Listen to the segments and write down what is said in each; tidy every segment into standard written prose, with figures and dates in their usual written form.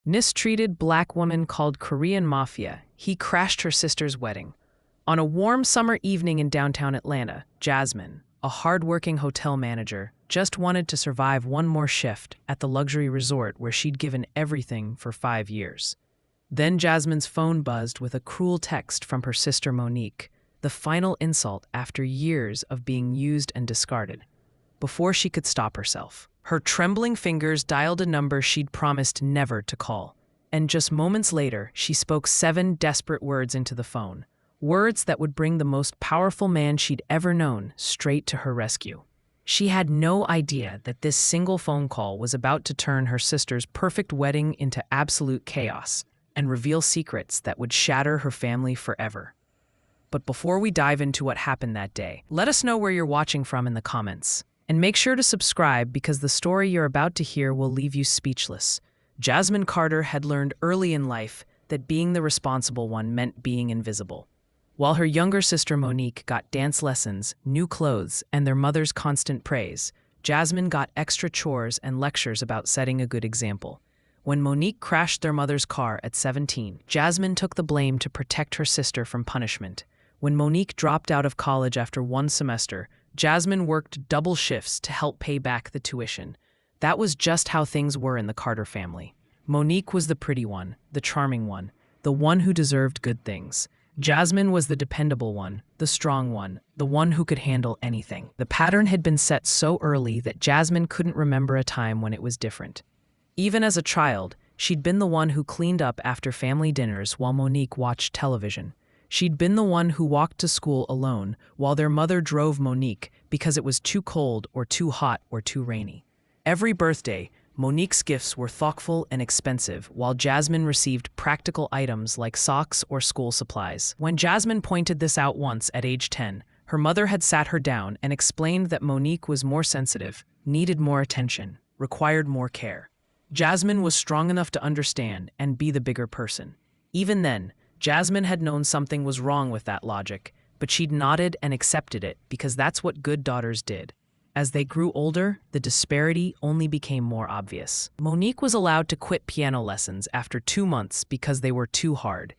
Mistreated black woman called Korean Mafia. He crashed her sister's wedding. On a warm summer evening in downtown Atlanta, Jasmine, a hard-working hotel manager, just wanted to survive one more shift at the luxury resort where she'd given everything for 5 years. Then Jasmine's phone buzzed with a cruel text from her sister Monique, the final insult after years of being used and discarded. Before she could stop herself, her trembling fingers dialed a number she'd promised never to call. And just moments later, she spoke 7 desperate words into the phone. Words that would bring the most powerful man she'd ever known straight to her rescue. She had no idea that this single phone call was about to turn her sister's perfect wedding into absolute chaos and reveal secrets that would shatter her family forever. But before we dive into what happened that day, let us know where you're watching from in the comments. And make sure to subscribe because the story you're about to hear will leave you speechless. Jasmine Carter had learned early in life that being the responsible one meant being invisible. While her younger sister Monique got dance lessons, new clothes, and their mother's constant praise, Jasmine got extra chores and lectures about setting a good example. When Monique crashed their mother's car at 17, Jasmine took the blame to protect her sister from punishment. When Monique dropped out of college after 1 semester, Jasmine worked double shifts to help pay back the tuition. That was just how things were in the Carter family. Monique was the pretty one, the charming one, the one who deserved good things. Jasmine was the dependable one, the strong one, the one who could handle anything. The pattern had been set so early that Jasmine couldn't remember a time when it was different. Even as a child, she'd been the one who cleaned up after family dinners while Monique watched television. She'd been the one who walked to school alone while their mother drove Monique because it was too cold or too hot or too rainy. Every birthday, Monique's gifts were thoughtful and expensive, while Jasmine received practical items like socks or school supplies. When Jasmine pointed this out once at age 10, her mother had sat her down and explained that Monique was more sensitive, needed more attention, required more care. Jasmine was strong enough to understand and be the bigger person. Even then, Jasmine had known something was wrong with that logic, but she'd nodded and accepted it because that's what good daughters did. As they grew older, the disparity only became more obvious. Monique was allowed to quit piano lessons after 2 months because they were too hard.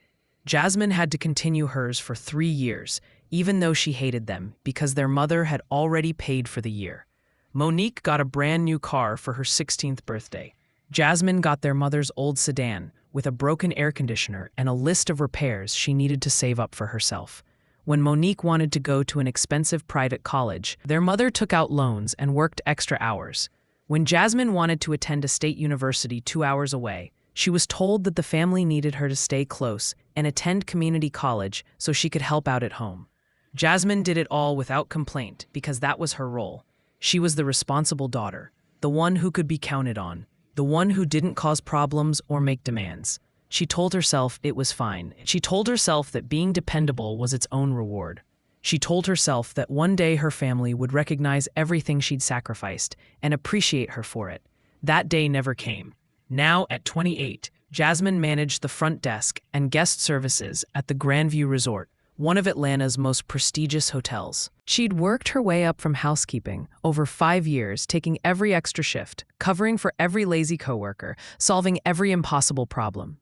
Jasmine had to continue hers for 3 years, even though she hated them because their mother had already paid for the year. Monique got a brand new car for her 16th birthday. Jasmine got their mother's old sedan with a broken air conditioner and a list of repairs she needed to save up for herself. When Monique wanted to go to an expensive private college, their mother took out loans and worked extra hours. When Jasmine wanted to attend a state university 2 hours away, she was told that the family needed her to stay close and attend community college so she could help out at home. Jasmine did it all without complaint because that was her role. She was the responsible daughter, the one who could be counted on, the one who didn't cause problems or make demands. She told herself it was fine. She told herself that being dependable was its own reward. She told herself that one day her family would recognize everything she'd sacrificed and appreciate her for it. That day never came. Now, at 28, Jasmine managed the front desk and guest services at the Grandview Resort, one of Atlanta's most prestigious hotels. She'd worked her way up from housekeeping over 5 years, taking every extra shift, covering for every lazy coworker, solving every impossible problem.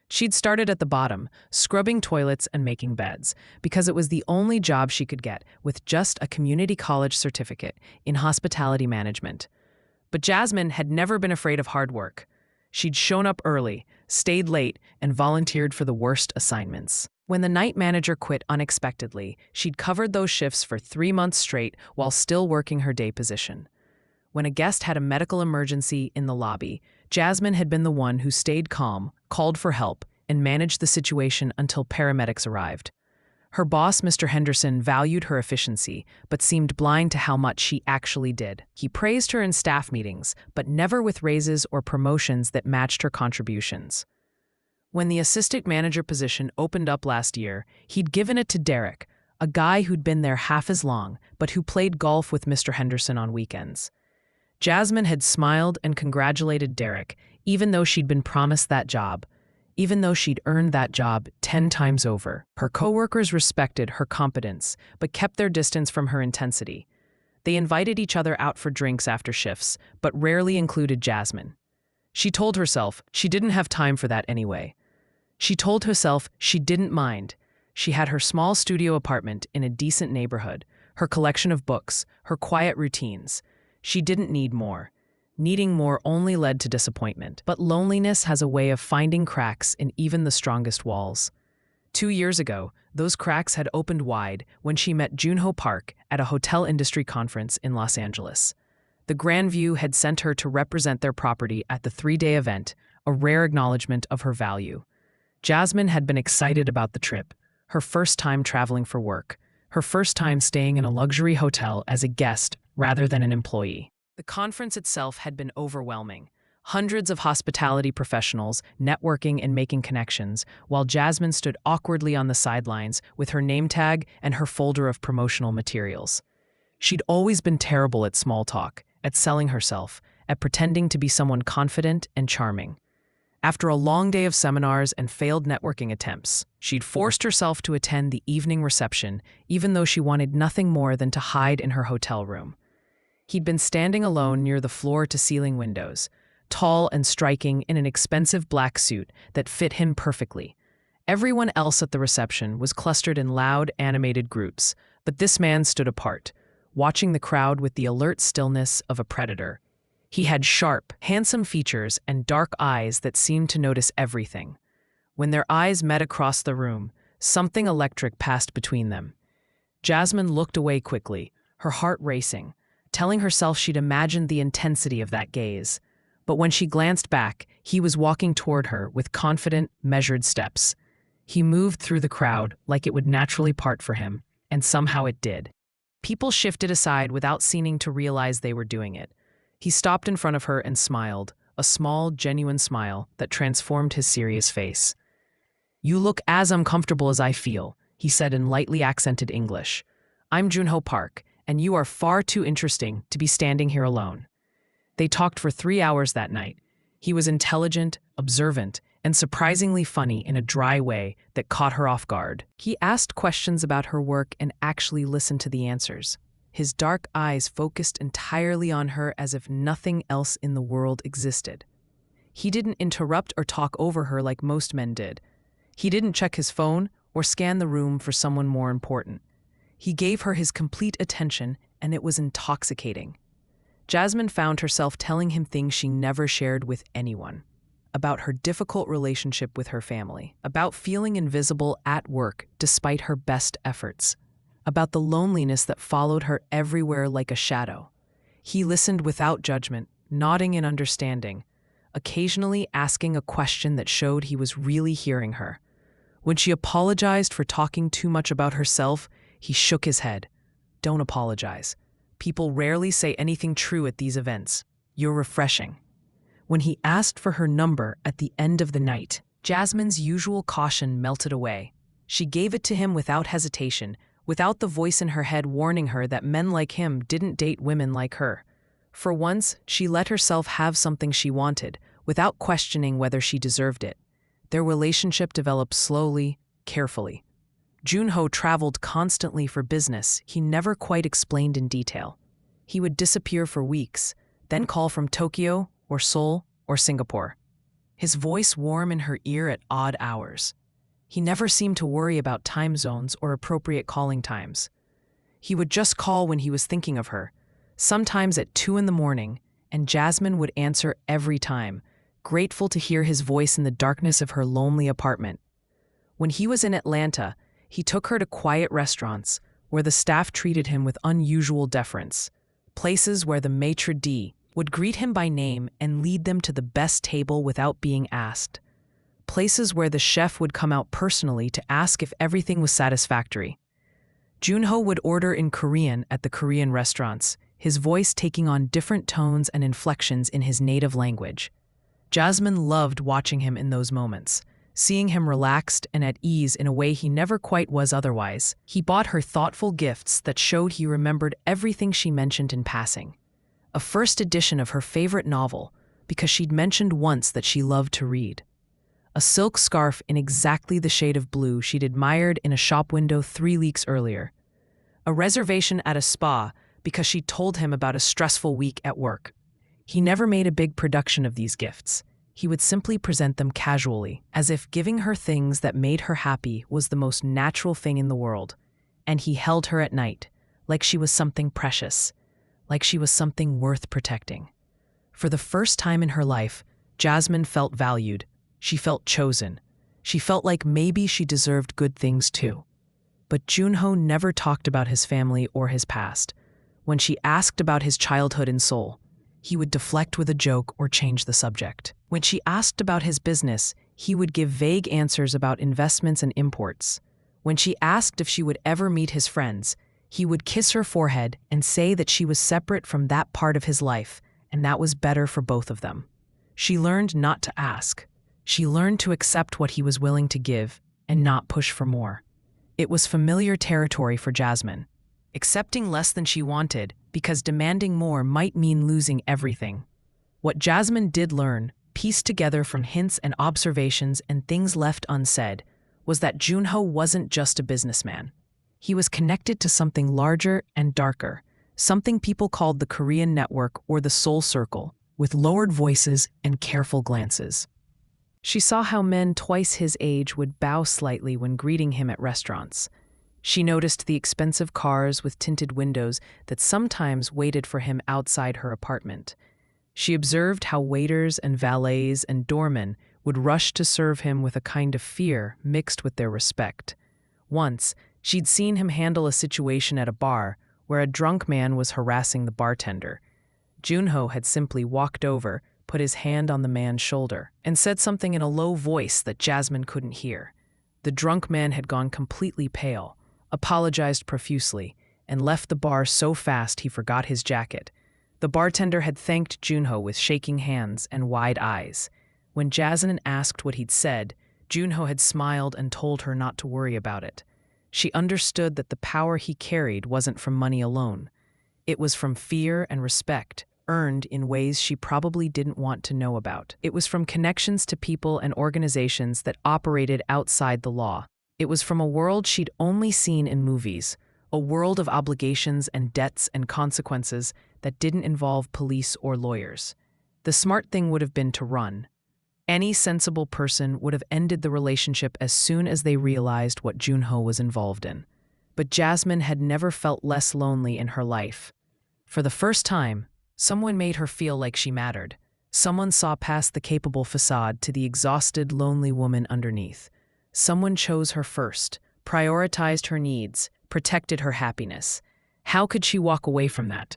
She'd started at the bottom, scrubbing toilets and making beds, because it was the only job she could get with just a community college certificate in hospitality management. But Jasmine had never been afraid of hard work. She'd shown up early, stayed late, and volunteered for the worst assignments. When the night manager quit unexpectedly, she'd covered those shifts for 3 months straight while still working her day position. When a guest had a medical emergency in the lobby, Jasmine had been the one who stayed calm, called for help, and managed the situation until paramedics arrived. Her boss, Mr. Henderson, valued her efficiency, but seemed blind to how much she actually did. He praised her in staff meetings, but never with raises or promotions that matched her contributions. When the assistant manager position opened up last year, he'd given it to Derek, a guy who'd been there half as long, but who played golf with Mr. Henderson on weekends. Jasmine had smiled and congratulated Derek, even though she'd been promised that job, even though she'd earned that job 10 times over. Her coworkers respected her competence, but kept their distance from her intensity. They invited each other out for drinks after shifts, but rarely included Jasmine. She told herself she didn't have time for that anyway. She told herself she didn't mind. She had her small studio apartment in a decent neighborhood, her collection of books, her quiet routines. She didn't need more. Needing more only led to disappointment. But loneliness has a way of finding cracks in even the strongest walls. 2 years ago, those cracks had opened wide when she met Junho Park at a hotel industry conference in Los Angeles. The Grand View had sent her to represent their property at the 3-day event, a rare acknowledgement of her value. Jasmine had been excited about the trip, her first time traveling for work, her first time staying in a luxury hotel as a guest rather than an employee. The conference itself had been overwhelming. Hundreds of hospitality professionals networking and making connections, while Jasmine stood awkwardly on the sidelines with her name tag and her folder of promotional materials. She'd always been terrible at small talk, at selling herself, at pretending to be someone confident and charming. After a long day of seminars and failed networking attempts, she'd forced herself to attend the evening reception, even though she wanted nothing more than to hide in her hotel room. He'd been standing alone near the floor-to-ceiling windows, tall and striking in an expensive black suit that fit him perfectly. Everyone else at the reception was clustered in loud, animated groups, but this man stood apart, watching the crowd with the alert stillness of a predator. He had sharp, handsome features and dark eyes that seemed to notice everything. When their eyes met across the room, something electric passed between them. Jasmine looked away quickly, her heart racing, telling herself she'd imagined the intensity of that gaze. But when she glanced back, he was walking toward her with confident, measured steps. He moved through the crowd like it would naturally part for him, and somehow it did. People shifted aside without seeming to realize they were doing it. He stopped in front of her and smiled, a small, genuine smile that transformed his serious face. "You look as uncomfortable as I feel," he said in lightly accented English. "I'm Junho Park, and you are far too interesting to be standing here alone." They talked for 3 hours that night. He was intelligent, observant, and surprisingly funny in a dry way that caught her off guard. He asked questions about her work and actually listened to the answers. His dark eyes focused entirely on her as if nothing else in the world existed. He didn't interrupt or talk over her like most men did. He didn't check his phone or scan the room for someone more important. He gave her his complete attention, and it was intoxicating. Jasmine found herself telling him things she never shared with anyone. About her difficult relationship with her family, about feeling invisible at work despite her best efforts, about the loneliness that followed her everywhere like a shadow. He listened without judgment, nodding in understanding, occasionally asking a question that showed he was really hearing her. When she apologized for talking too much about herself, he shook his head. "Don't apologize. People rarely say anything true at these events. You're refreshing." When he asked for her number at the end of the night, Jasmine's usual caution melted away. She gave it to him without hesitation, without the voice in her head warning her that men like him didn't date women like her. For once, she let herself have something she wanted, without questioning whether she deserved it. Their relationship developed slowly, carefully. Junho traveled constantly for business he never quite explained in detail. He would disappear for weeks, then call from Tokyo or Seoul or Singapore. His voice warm in her ear at odd hours. He never seemed to worry about time zones or appropriate calling times. He would just call when he was thinking of her, sometimes at 2 a.m, and Jasmine would answer every time, grateful to hear his voice in the darkness of her lonely apartment. When he was in Atlanta, he took her to quiet restaurants where the staff treated him with unusual deference, places where the maitre d' would greet him by name and lead them to the best table without being asked, places where the chef would come out personally to ask if everything was satisfactory. Junho would order in Korean at the Korean restaurants, his voice taking on different tones and inflections in his native language. Jasmine loved watching him in those moments, seeing him relaxed and at ease in a way he never quite was otherwise. He bought her thoughtful gifts that showed he remembered everything she mentioned in passing. A first edition of her favorite novel, because she'd mentioned once that she loved to read. A silk scarf in exactly the shade of blue she'd admired in a shop window 3 weeks earlier. A reservation at a spa because she'd told him about a stressful week at work. He never made a big production of these gifts. he would simply present them casually, as if giving her things that made her happy was the most natural thing in the world. And he held her at night, like she was something precious, like she was something worth protecting. For the first time in her life, Jasmine felt valued. She felt chosen. She felt like maybe she deserved good things too. But Junho never talked about his family or his past. When she asked about his childhood in Seoul, he would deflect with a joke or change the subject. When she asked about his business, he would give vague answers about investments and imports. When she asked if she would ever meet his friends, he would kiss her forehead and say that she was separate from that part of his life, and that was better for both of them. She learned not to ask. She learned to accept what he was willing to give and not push for more. It was familiar territory for Jasmine, accepting less than she wanted because demanding more might mean losing everything. What Jasmine did learn, pieced together from hints and observations and things left unsaid, was that Junho wasn't just a businessman. He was connected to something larger and darker, something people called the Korean network or the Seoul Circle, with lowered voices and careful glances. She saw how men twice his age would bow slightly when greeting him at restaurants. She noticed the expensive cars with tinted windows that sometimes waited for him outside her apartment. She observed how waiters and valets and doormen would rush to serve him with a kind of fear mixed with their respect. Once, she'd seen him handle a situation at a bar where a drunk man was harassing the bartender. Junho had simply walked over, put his hand on the man's shoulder, and said something in a low voice that Jasmine couldn't hear. The drunk man had gone completely pale, apologized profusely, and left the bar so fast he forgot his jacket. The bartender had thanked Junho with shaking hands and wide eyes. When Jasmine asked what he'd said, Junho had smiled and told her not to worry about it. She understood that the power he carried wasn't from money alone. It was from fear and respect, earned in ways she probably didn't want to know about. It was from connections to people and organizations that operated outside the law. It was from a world she'd only seen in movies, a world of obligations and debts and consequences that didn't involve police or lawyers. The smart thing would have been to run. Any sensible person would have ended the relationship as soon as they realized what Junho was involved in. But Jasmine had never felt less lonely in her life. For the first time, someone made her feel like she mattered. Someone saw past the capable facade to the exhausted, lonely woman underneath. Someone chose her first, prioritized her needs, protected her happiness. How could she walk away from that?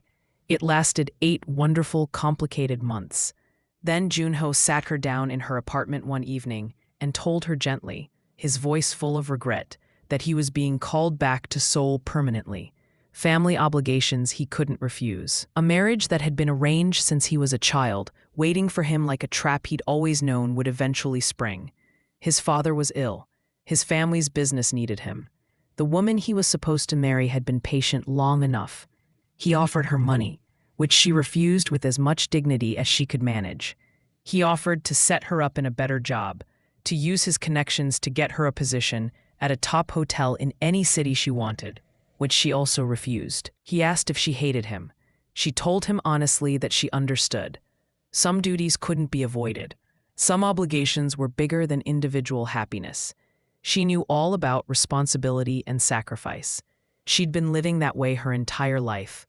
It lasted 8 wonderful, complicated months. Then Junho sat her down in her apartment one evening and told her gently, his voice full of regret, that he was being called back to Seoul permanently. Family obligations he couldn't refuse. A marriage that had been arranged since he was a child, waiting for him like a trap he'd always known would eventually spring. His father was ill. His family's business needed him. The woman he was supposed to marry had been patient long enough. He offered her money, which she refused with as much dignity as she could manage. He offered to set her up in a better job, to use his connections to get her a position at a top hotel in any city she wanted, which she also refused. He asked if she hated him. She told him honestly that she understood. Some duties couldn't be avoided. Some obligations were bigger than individual happiness. She knew all about responsibility and sacrifice. She'd been living that way her entire life.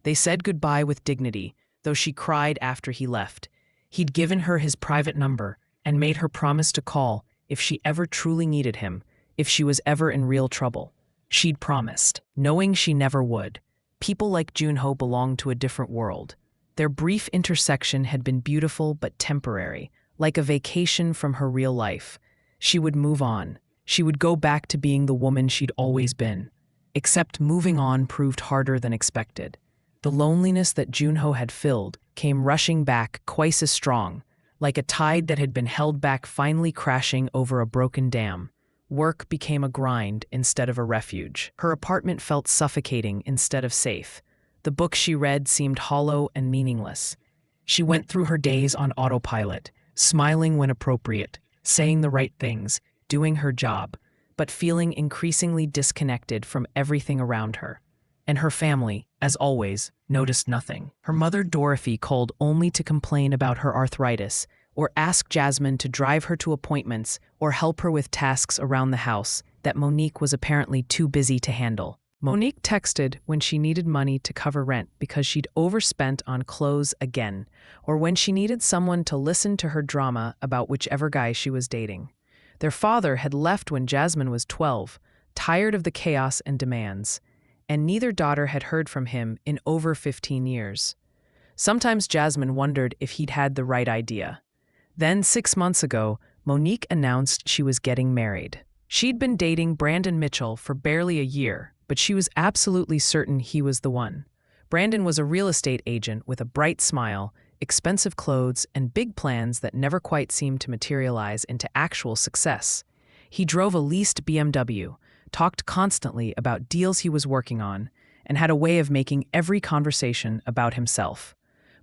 They said goodbye with dignity, though she cried after he left. He'd given her his private number and made her promise to call if she ever truly needed him, if she was ever in real trouble. She'd promised, knowing she never would. People like Junho belonged to a different world. Their brief intersection had been beautiful but temporary, like a vacation from her real life. She would move on. She would go back to being the woman she'd always been. Except moving on proved harder than expected. The loneliness that Junho had filled came rushing back twice as strong, like a tide that had been held back finally crashing over a broken dam. Work became a grind instead of a refuge. Her apartment felt suffocating instead of safe. The books she read seemed hollow and meaningless. She went through her days on autopilot, smiling when appropriate, saying the right things, doing her job, but feeling increasingly disconnected from everything around her. And her family, as always, noticed nothing. Her mother Dorothy called only to complain about her arthritis, or ask Jasmine to drive her to appointments or help her with tasks around the house that Monique was apparently too busy to handle. Monique texted when she needed money to cover rent because she'd overspent on clothes again, or when she needed someone to listen to her drama about whichever guy she was dating. Their father had left when Jasmine was 12, tired of the chaos and demands, and neither daughter had heard from him in over 15 years. Sometimes Jasmine wondered if he'd had the right idea. Then, 6 months ago, Monique announced she was getting married. She'd been dating Brandon Mitchell for barely a year, but she was absolutely certain he was the one. Brandon was a real estate agent with a bright smile, expensive clothes, and big plans that never quite seemed to materialize into actual success. He drove a leased BMW, talked constantly about deals he was working on, and had a way of making every conversation about himself.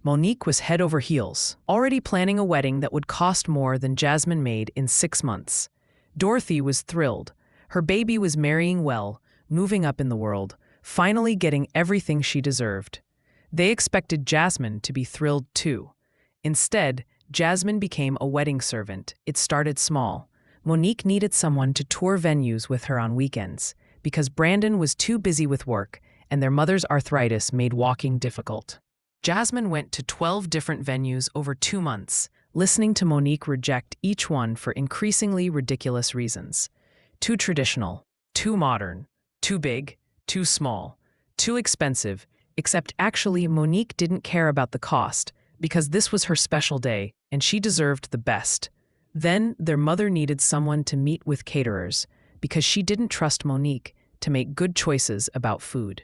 Monique was head over heels, already planning a wedding that would cost more than Jasmine made in 6 months. Dorothy was thrilled. Her baby was marrying well, moving up in the world, finally getting everything she deserved. They expected Jasmine to be thrilled too. Instead, Jasmine became a wedding servant. It started small. Monique needed someone to tour venues with her on weekends because Brandon was too busy with work and their mother's arthritis made walking difficult. Jasmine went to 12 different venues over 2 months, listening to Monique reject each one for increasingly ridiculous reasons. Too traditional, too modern, too big, too small, too expensive, except actually Monique didn't care about the cost because this was her special day and she deserved the best. Then their mother needed someone to meet with caterers because she didn't trust Monique to make good choices about food.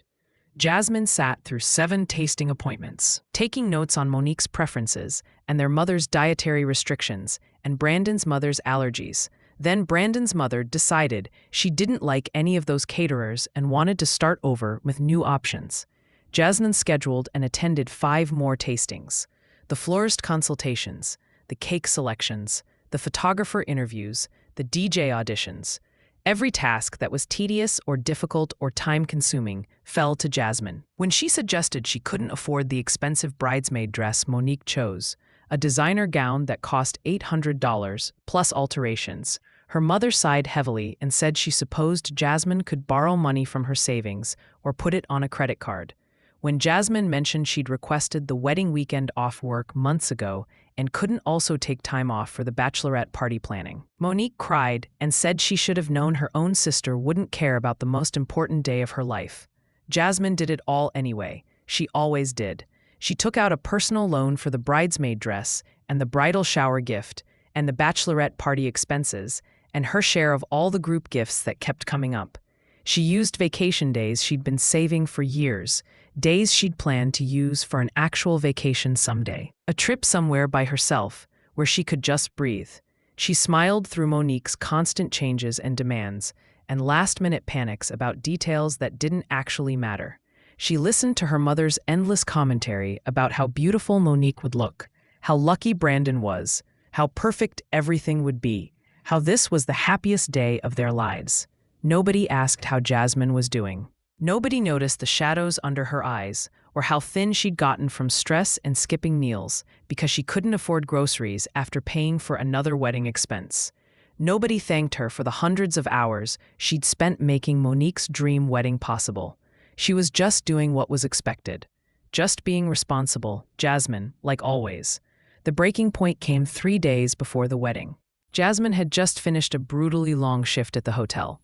Jasmine sat through 7 tasting appointments, taking notes on Monique's preferences and their mother's dietary restrictions and Brandon's mother's allergies. Then Brandon's mother decided she didn't like any of those caterers and wanted to start over with new options. Jasmine scheduled and attended 5 more tastings: the florist consultations, the cake selections, the photographer interviews, the DJ auditions. Every task that was tedious or difficult or time-consuming fell to Jasmine. When she suggested she couldn't afford the expensive bridesmaid dress Monique chose, a designer gown that cost $800 plus alterations, her mother sighed heavily and said she supposed Jasmine could borrow money from her savings or put it on a credit card. When Jasmine mentioned she'd requested the wedding weekend off work months ago and couldn't also take time off for the bachelorette party planning, Monique cried and said she should have known her own sister wouldn't care about the most important day of her life. Jasmine did it all anyway. She always did. She took out a personal loan for the bridesmaid dress and the bridal shower gift and the bachelorette party expenses and her share of all the group gifts that kept coming up. She used vacation days she'd been saving for years, days she'd planned to use for an actual vacation someday, a trip somewhere by herself where she could just breathe. She smiled through Monique's constant changes and demands and last-minute panics about details that didn't actually matter. She listened to her mother's endless commentary about how beautiful Monique would look, how lucky Brandon was, how perfect everything would be, how this was the happiest day of their lives. Nobody asked how Jasmine was doing. Nobody noticed the shadows under her eyes or how thin she'd gotten from stress and skipping meals because she couldn't afford groceries after paying for another wedding expense. Nobody thanked her for the hundreds of hours she'd spent making Monique's dream wedding possible. She was just doing what was expected, just being responsible, Jasmine, like always. The breaking point came 3 days before the wedding. Jasmine had just finished a brutally long shift at the hotel.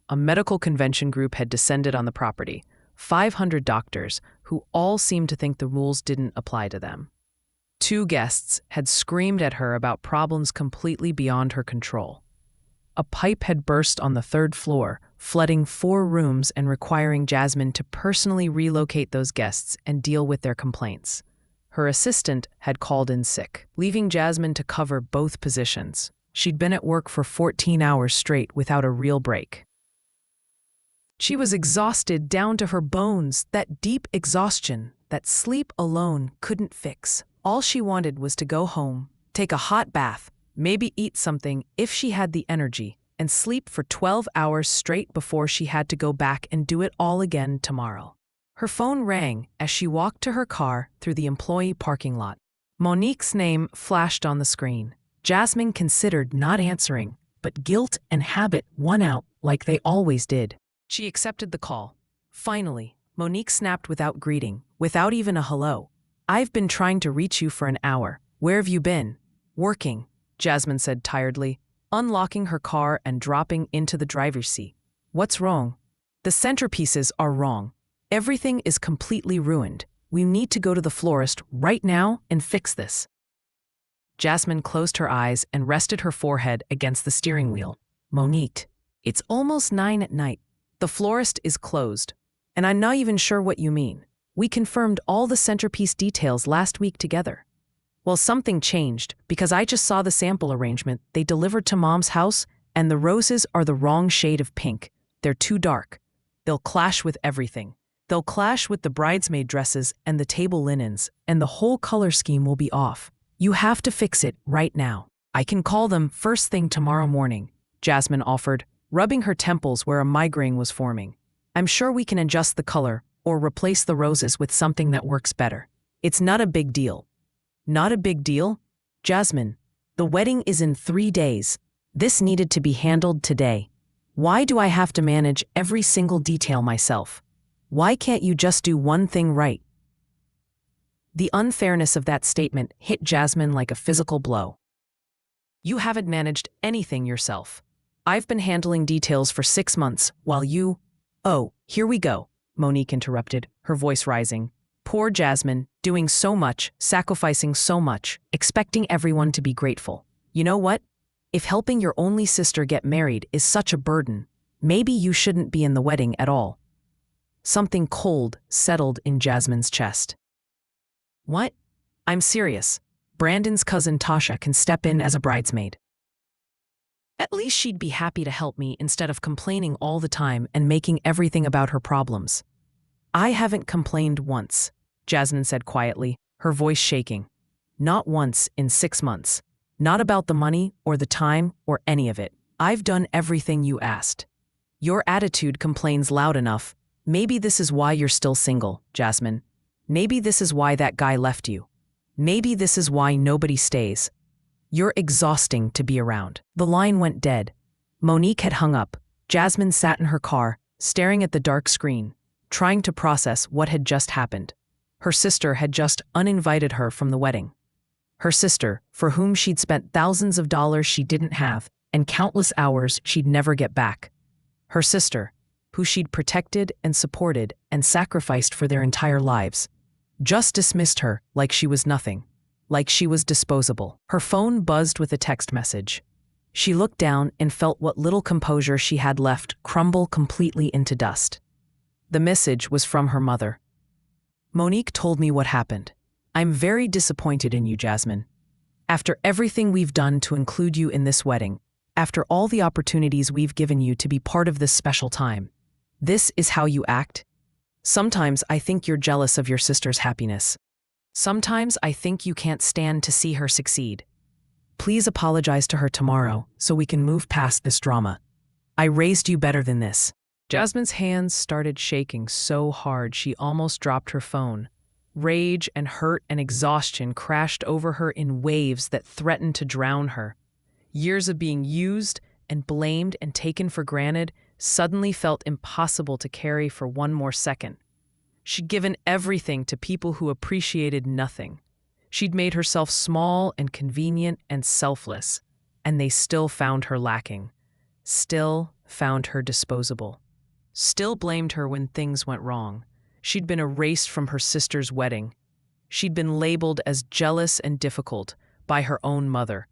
A medical convention group had descended on the property, 500 doctors who all seemed to think the rules didn't apply to them. 2 guests had screamed at her about problems completely beyond her control. A pipe had burst on the 3rd floor, flooding 4 rooms and requiring Jasmine to personally relocate those guests and deal with their complaints. Her assistant had called in sick, leaving Jasmine to cover both positions. She'd been at work for 14 hours straight without a real break. She was exhausted down to her bones, that deep exhaustion that sleep alone couldn't fix. All she wanted was to go home, take a hot bath, maybe eat something if she had the energy, and sleep for 12 hours straight before she had to go back and do it all again tomorrow. Her phone rang as she walked to her car through the employee parking lot. Monique's name flashed on the screen. Jasmine considered not answering, but guilt and habit won out like they always did. She accepted the call. Finally, Monique snapped without greeting, without even a hello. "I've been trying to reach you for an hour. Where have you been?" "Working," Jasmine said tiredly, unlocking her car and dropping into the driver's seat. "What's wrong?" "The centerpieces are wrong. Everything is completely ruined. We need to go to the florist right now and fix this." Jasmine closed her eyes and rested her forehead against the steering wheel. "Monique, it's almost 9 at night. The florist is closed. And I'm not even sure what you mean. We confirmed all the centerpiece details last week together." "Well, something changed because I just saw the sample arrangement they delivered to Mom's house, and the roses are the wrong shade of pink. They're too dark. They'll clash with everything. They'll clash with the bridesmaid dresses and the table linens, and the whole color scheme will be off. You have to fix it right now." "I can call them first thing tomorrow morning," Jasmine offered, rubbing her temples where a migraine was forming. "I'm sure we can adjust the color or replace the roses with something that works better. It's not a big deal." "Not a big deal?" "Jasmine, the wedding is in 3 days. This needed to be handled today. Why do I have to manage every single detail myself? Why can't you just do one thing right?" The unfairness of that statement hit Jasmine like a physical blow. "You haven't managed anything yourself. I've been handling details for 6 months while you—" "Oh, here we go," Monique interrupted, her voice rising. "Poor Jasmine, doing so much, sacrificing so much, expecting everyone to be grateful. You know what? If helping your only sister get married is such a burden, maybe you shouldn't be in the wedding at all." Something cold settled in Jasmine's chest. "What? I'm serious. Brandon's cousin Tasha can step in as a bridesmaid. At least she'd be happy to help me instead of complaining all the time and making everything about her problems." "I haven't complained once," Jasmine said quietly, her voice shaking. "Not once in 6 months. Not about the money or the time or any of it. I've done everything you asked. Your attitude complains loud enough. Maybe this is why you're still single, Jasmine. Maybe this is why that guy left you. Maybe this is why nobody stays. You're exhausting to be around." The line went dead. Monique had hung up. Jasmine sat in her car, staring at the dark screen, trying to process what had just happened. Her sister had just uninvited her from the wedding. Her sister, for whom she'd spent thousands of dollars she didn't have and countless hours she'd never get back. Her sister, who she'd protected and supported and sacrificed for their entire lives, just dismissed her like she was nothing, like she was disposable. Her phone buzzed with a text message. She looked down and felt what little composure she had left crumble completely into dust. The message was from her mother. "Monique told me what happened. I'm very disappointed in you, Jasmine. After everything we've done to include you in this wedding, after all the opportunities we've given you to be part of this special time, this is how you act? Sometimes I think you're jealous of your sister's happiness. Sometimes I think you can't stand to see her succeed. Please apologize to her tomorrow so we can move past this drama. I raised you better than this." Jasmine's hands started shaking so hard she almost dropped her phone. Rage and hurt and exhaustion crashed over her in waves that threatened to drown her. Years of being used and blamed and taken for granted suddenly felt impossible to carry for one more second. She'd given everything to people who appreciated nothing. She'd made herself small and convenient and selfless, and they still found her lacking. Still found her disposable. Still blamed her when things went wrong. She'd been erased from her sister's wedding. She'd been labeled as jealous and difficult by her own mother.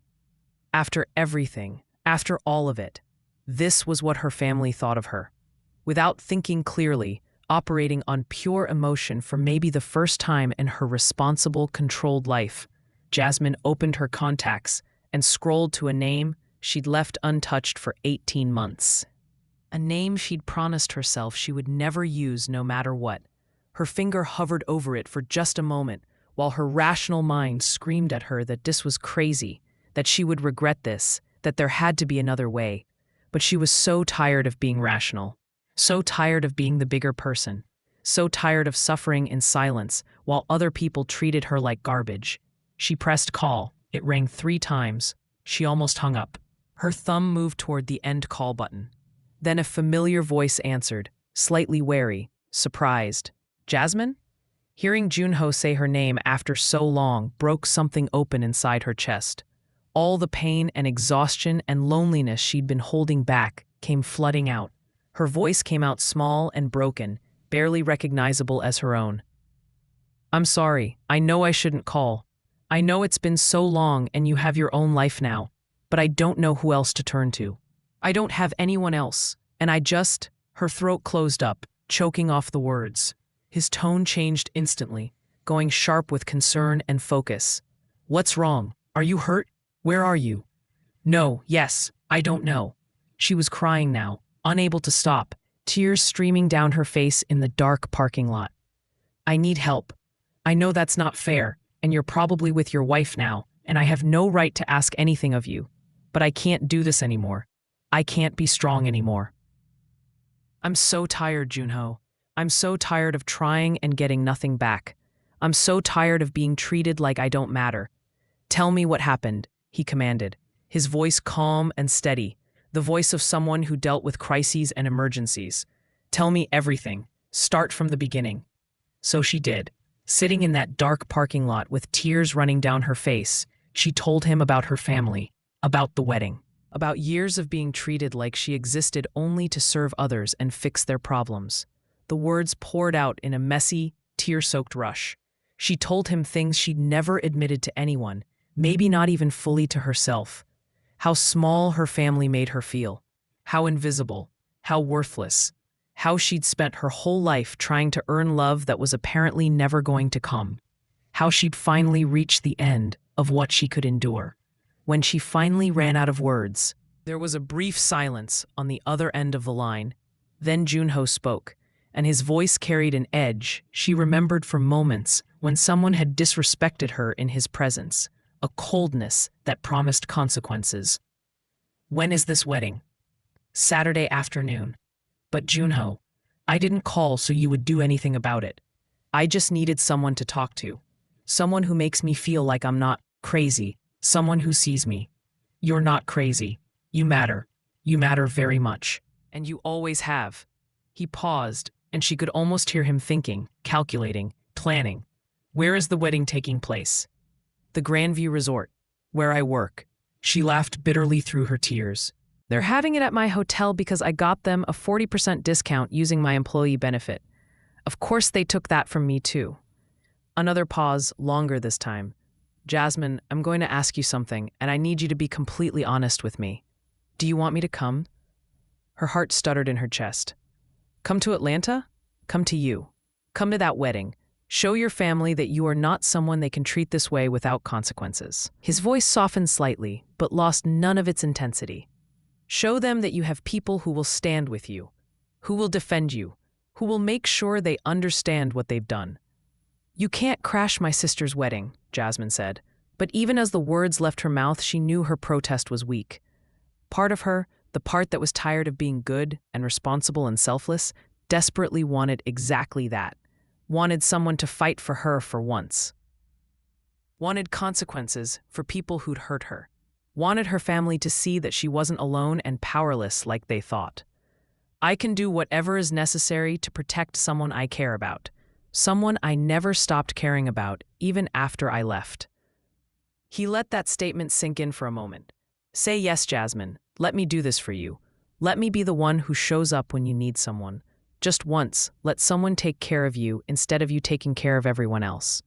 After everything, after all of it, this was what her family thought of her. Without thinking clearly, operating on pure emotion for maybe the first time in her responsible, controlled life, Jasmine opened her contacts and scrolled to a name she'd left untouched for 18 months. A name she'd promised herself she would never use no matter what. Her finger hovered over it for just a moment, while her rational mind screamed at her that this was crazy, that she would regret this, that there had to be another way. But she was so tired of being rational, so tired of being the bigger person, so tired of suffering in silence while other people treated her like garbage. She pressed call. It rang 3 times. She almost hung up. Her thumb moved toward the end call button. Then a familiar voice answered, slightly wary, surprised. Jasmine? Hearing Junho say her name after so long broke something open inside her chest. All the pain and exhaustion and loneliness she'd been holding back came flooding out. Her voice came out small and broken, barely recognizable as her own. I'm sorry. I know I shouldn't call. I know it's been so long and you have your own life now, but I don't know who else to turn to. I don't have anyone else, and Her throat closed up, choking off the words. His tone changed instantly, going sharp with concern and focus. What's wrong? Are you hurt? Where are you? No, yes, I don't know. She was crying now, unable to stop, tears streaming down her face in the dark parking lot. I need help. I know that's not fair, and you're probably with your wife now, and I have no right to ask anything of you. But I can't do this anymore. I can't be strong anymore. I'm so tired, Junho. I'm so tired of trying and getting nothing back. I'm so tired of being treated like I don't matter. Tell me what happened, he commanded, his voice calm and steady, the voice of someone who dealt with crises and emergencies. Tell me everything. Start from the beginning. So she did. Sitting in that dark parking lot with tears running down her face, she told him about her family, about the wedding, about years of being treated like she existed only to serve others and fix their problems. The words poured out in a messy, tear-soaked rush. She told him things she'd never admitted to anyone, maybe not even fully to herself. How small her family made her feel. How invisible. How worthless. How she'd spent her whole life trying to earn love that was apparently never going to come. How she'd finally reached the end of what she could endure. When she finally ran out of words, there was a brief silence on the other end of the line. Then Junho spoke, and his voice carried an edge she remembered from moments when someone had disrespected her in his presence, a coldness that promised consequences. When is this wedding? Saturday afternoon. But Junho, I didn't call so you would do anything about it. I just needed someone to talk to. Someone who makes me feel like I'm not crazy. Someone who sees me. You're not crazy. You matter. You matter very much. And you always have. He paused, and she could almost hear him thinking, calculating, planning. Where is the wedding taking place? The Grandview Resort, where I work. She laughed bitterly through her tears. They're having it at my hotel because I got them a 40% discount using my employee benefit. Of course they took that from me too. Another pause, longer this time. Jasmine, I'm going to ask you something, and I need you to be completely honest with me. Do you want me to come? Her heart stuttered in her chest. Come to Atlanta? Come to you. Come to that wedding. Show your family that you are not someone they can treat this way without consequences. His voice softened slightly, but lost none of its intensity. Show them that you have people who will stand with you, who will defend you, who will make sure they understand what they've done. You can't crash my sister's wedding, Jasmine said, but even as the words left her mouth, she knew her protest was weak. Part of her, the part that was tired of being good and responsible and selfless, desperately wanted exactly that. Wanted someone to fight for her for once. Wanted consequences for people who'd hurt her. Wanted her family to see that she wasn't alone and powerless like they thought. I can do whatever is necessary to protect someone I care about. Someone I never stopped caring about, even after I left. He let that statement sink in for a moment. Say yes, Jasmine. Let me do this for you. Let me be the one who shows up when you need someone. Just once, let someone take care of you instead of you taking care of everyone else.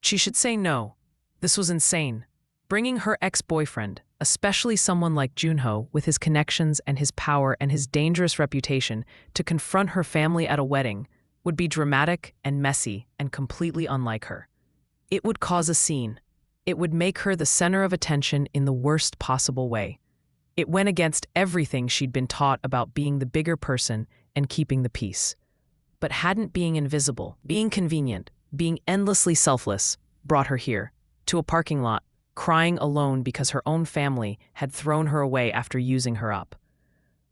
She should say no. This was insane. Bringing her ex-boyfriend, especially someone like Junho with his connections and his power and his dangerous reputation, to confront her family at a wedding would be dramatic and messy and completely unlike her. It would cause a scene. It would make her the center of attention in the worst possible way. It went against everything she'd been taught about being the bigger person and keeping the peace. But hadn't being invisible, being convenient, being endlessly selfless brought her here, to a parking lot, crying alone because her own family had thrown her away after using her up.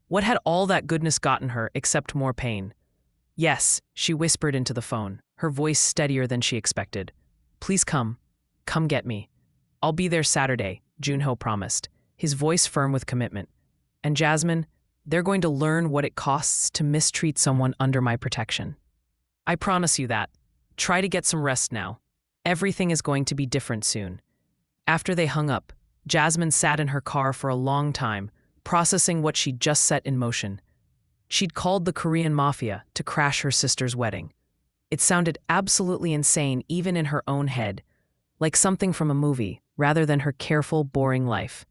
What had all that goodness gotten her except more pain? Yes, she whispered into the phone, her voice steadier than she expected. Please come. Come get me. I'll be there Saturday, Junho promised, his voice firm with commitment. And Jasmine, they're going to learn what it costs to mistreat someone under my protection. I promise you that. Try to get some rest now. Everything is going to be different soon. After they hung up, Jasmine sat in her car for a long time, processing what she'd just set in motion. She'd called the Korean Mafia to crash her sister's wedding. It sounded absolutely insane even in her own head, like something from a movie rather than her careful, boring life.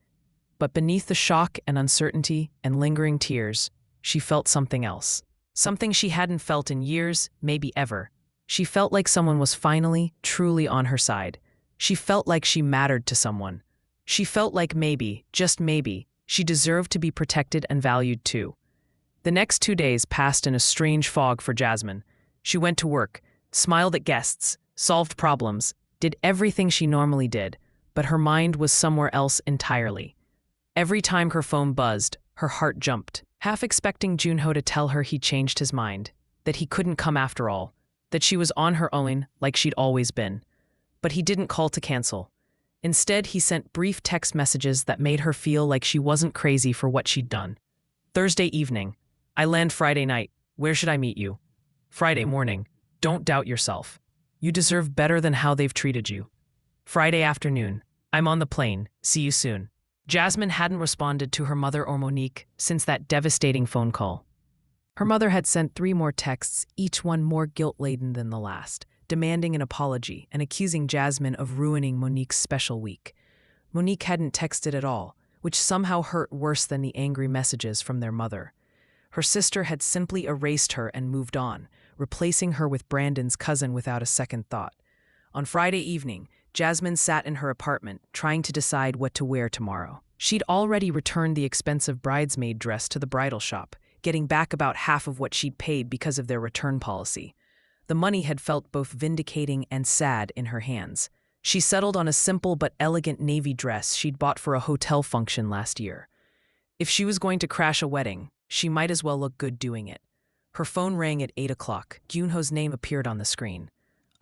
But beneath the shock and uncertainty and lingering tears, she felt something else. Something she hadn't felt in years, maybe ever. She felt like someone was finally, truly on her side. She felt like she mattered to someone. She felt like maybe, just maybe, she deserved to be protected and valued too. The next 2 days passed in a strange fog for Jasmine. She went to work, smiled at guests, solved problems, did everything she normally did, but her mind was somewhere else entirely. Every time her phone buzzed, her heart jumped, half expecting Junho to tell her he changed his mind, that he couldn't come after all, that she was on her own like she'd always been. But he didn't call to cancel. Instead, he sent brief text messages that made her feel like she wasn't crazy for what she'd done. Thursday evening. I land Friday night. Where should I meet you? Friday morning. Don't doubt yourself. You deserve better than how they've treated you. Friday afternoon. I'm on the plane. See you soon. Jasmine hadn't responded to her mother or Monique since that devastating phone call. Her mother had sent 3 more texts, each one more guilt-laden than the last, demanding an apology and accusing Jasmine of ruining Monique's special week. Monique hadn't texted at all, which somehow hurt worse than the angry messages from their mother. Her sister had simply erased her and moved on, replacing her with Brandon's cousin without a second thought. On Friday evening, Jasmine sat in her apartment, trying to decide what to wear tomorrow. She'd already returned the expensive bridesmaid dress to the bridal shop, getting back about half of what she'd paid because of their return policy. The money had felt both vindicating and sad in her hands. She settled on a simple but elegant navy dress she'd bought for a hotel function last year. If she was going to crash a wedding, she might as well look good doing it. Her phone rang at 8 o'clock. Junho's name appeared on the screen.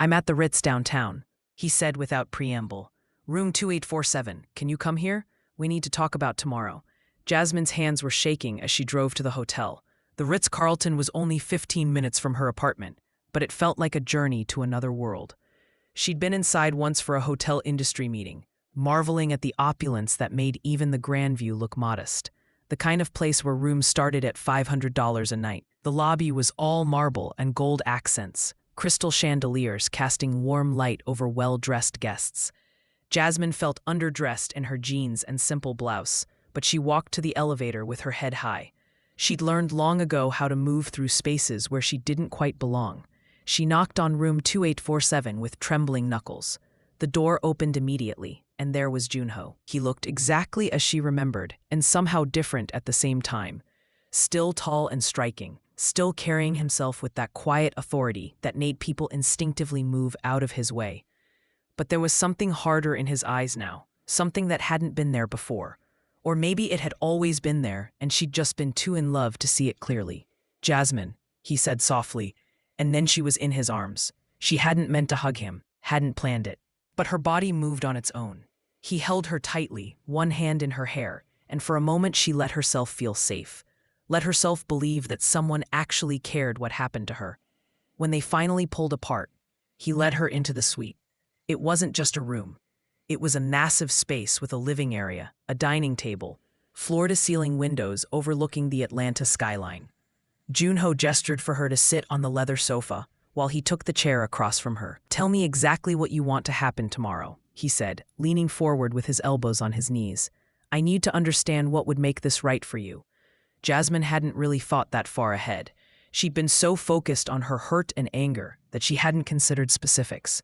"I'm at the Ritz downtown," he said without preamble. "Room 2847. Can you come here? We need to talk about tomorrow." Jasmine's hands were shaking as she drove to the hotel. The Ritz-Carlton was only 15 minutes from her apartment, but it felt like a journey to another world. She'd been inside once for a hotel industry meeting, marveling at the opulence that made even the grand view look modest. The kind of place where rooms started at $500 a night. The lobby was all marble and gold accents, crystal chandeliers casting warm light over well-dressed guests. Jasmine felt underdressed in her jeans and simple blouse, but she walked to the elevator with her head high. She'd learned long ago how to move through spaces where she didn't quite belong. She knocked on room 2847 with trembling knuckles. The door opened immediately, and there was Junho. He looked exactly as she remembered, and somehow different at the same time. Still tall and striking, still carrying himself with that quiet authority that made people instinctively move out of his way. But there was something harder in his eyes now, something that hadn't been there before. Or maybe it had always been there, and she'd just been too in love to see it clearly. "Jasmine," he said softly, and then she was in his arms. She hadn't meant to hug him, hadn't planned it. But her body moved on its own. He held her tightly, one hand in her hair, and for a moment she let herself feel safe. Let herself believe that someone actually cared what happened to her. When they finally pulled apart, he led her into the suite. It wasn't just a room. It was a massive space with a living area, a dining table, floor-to-ceiling windows overlooking the Atlanta skyline. Junho gestured for her to sit on the leather sofa, while he took the chair across from her. "Tell me exactly what you want to happen tomorrow," he said, leaning forward with his elbows on his knees. "I need to understand what would make this right for you." Jasmine hadn't really thought that far ahead. She'd been so focused on her hurt and anger that she hadn't considered specifics.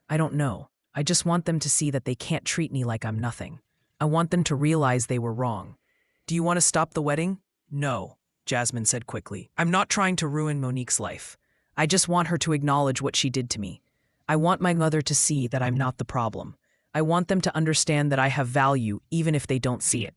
"I don't know. I just want them to see that they can't treat me like I'm nothing. I want them to realize they were wrong." "Do you want to stop the wedding?" "No," Jasmine said quickly. "I'm not trying to ruin Monique's life. I just want her to acknowledge what she did to me. I want my mother to see that I'm not the problem. I want them to understand that I have value even if they don't see it."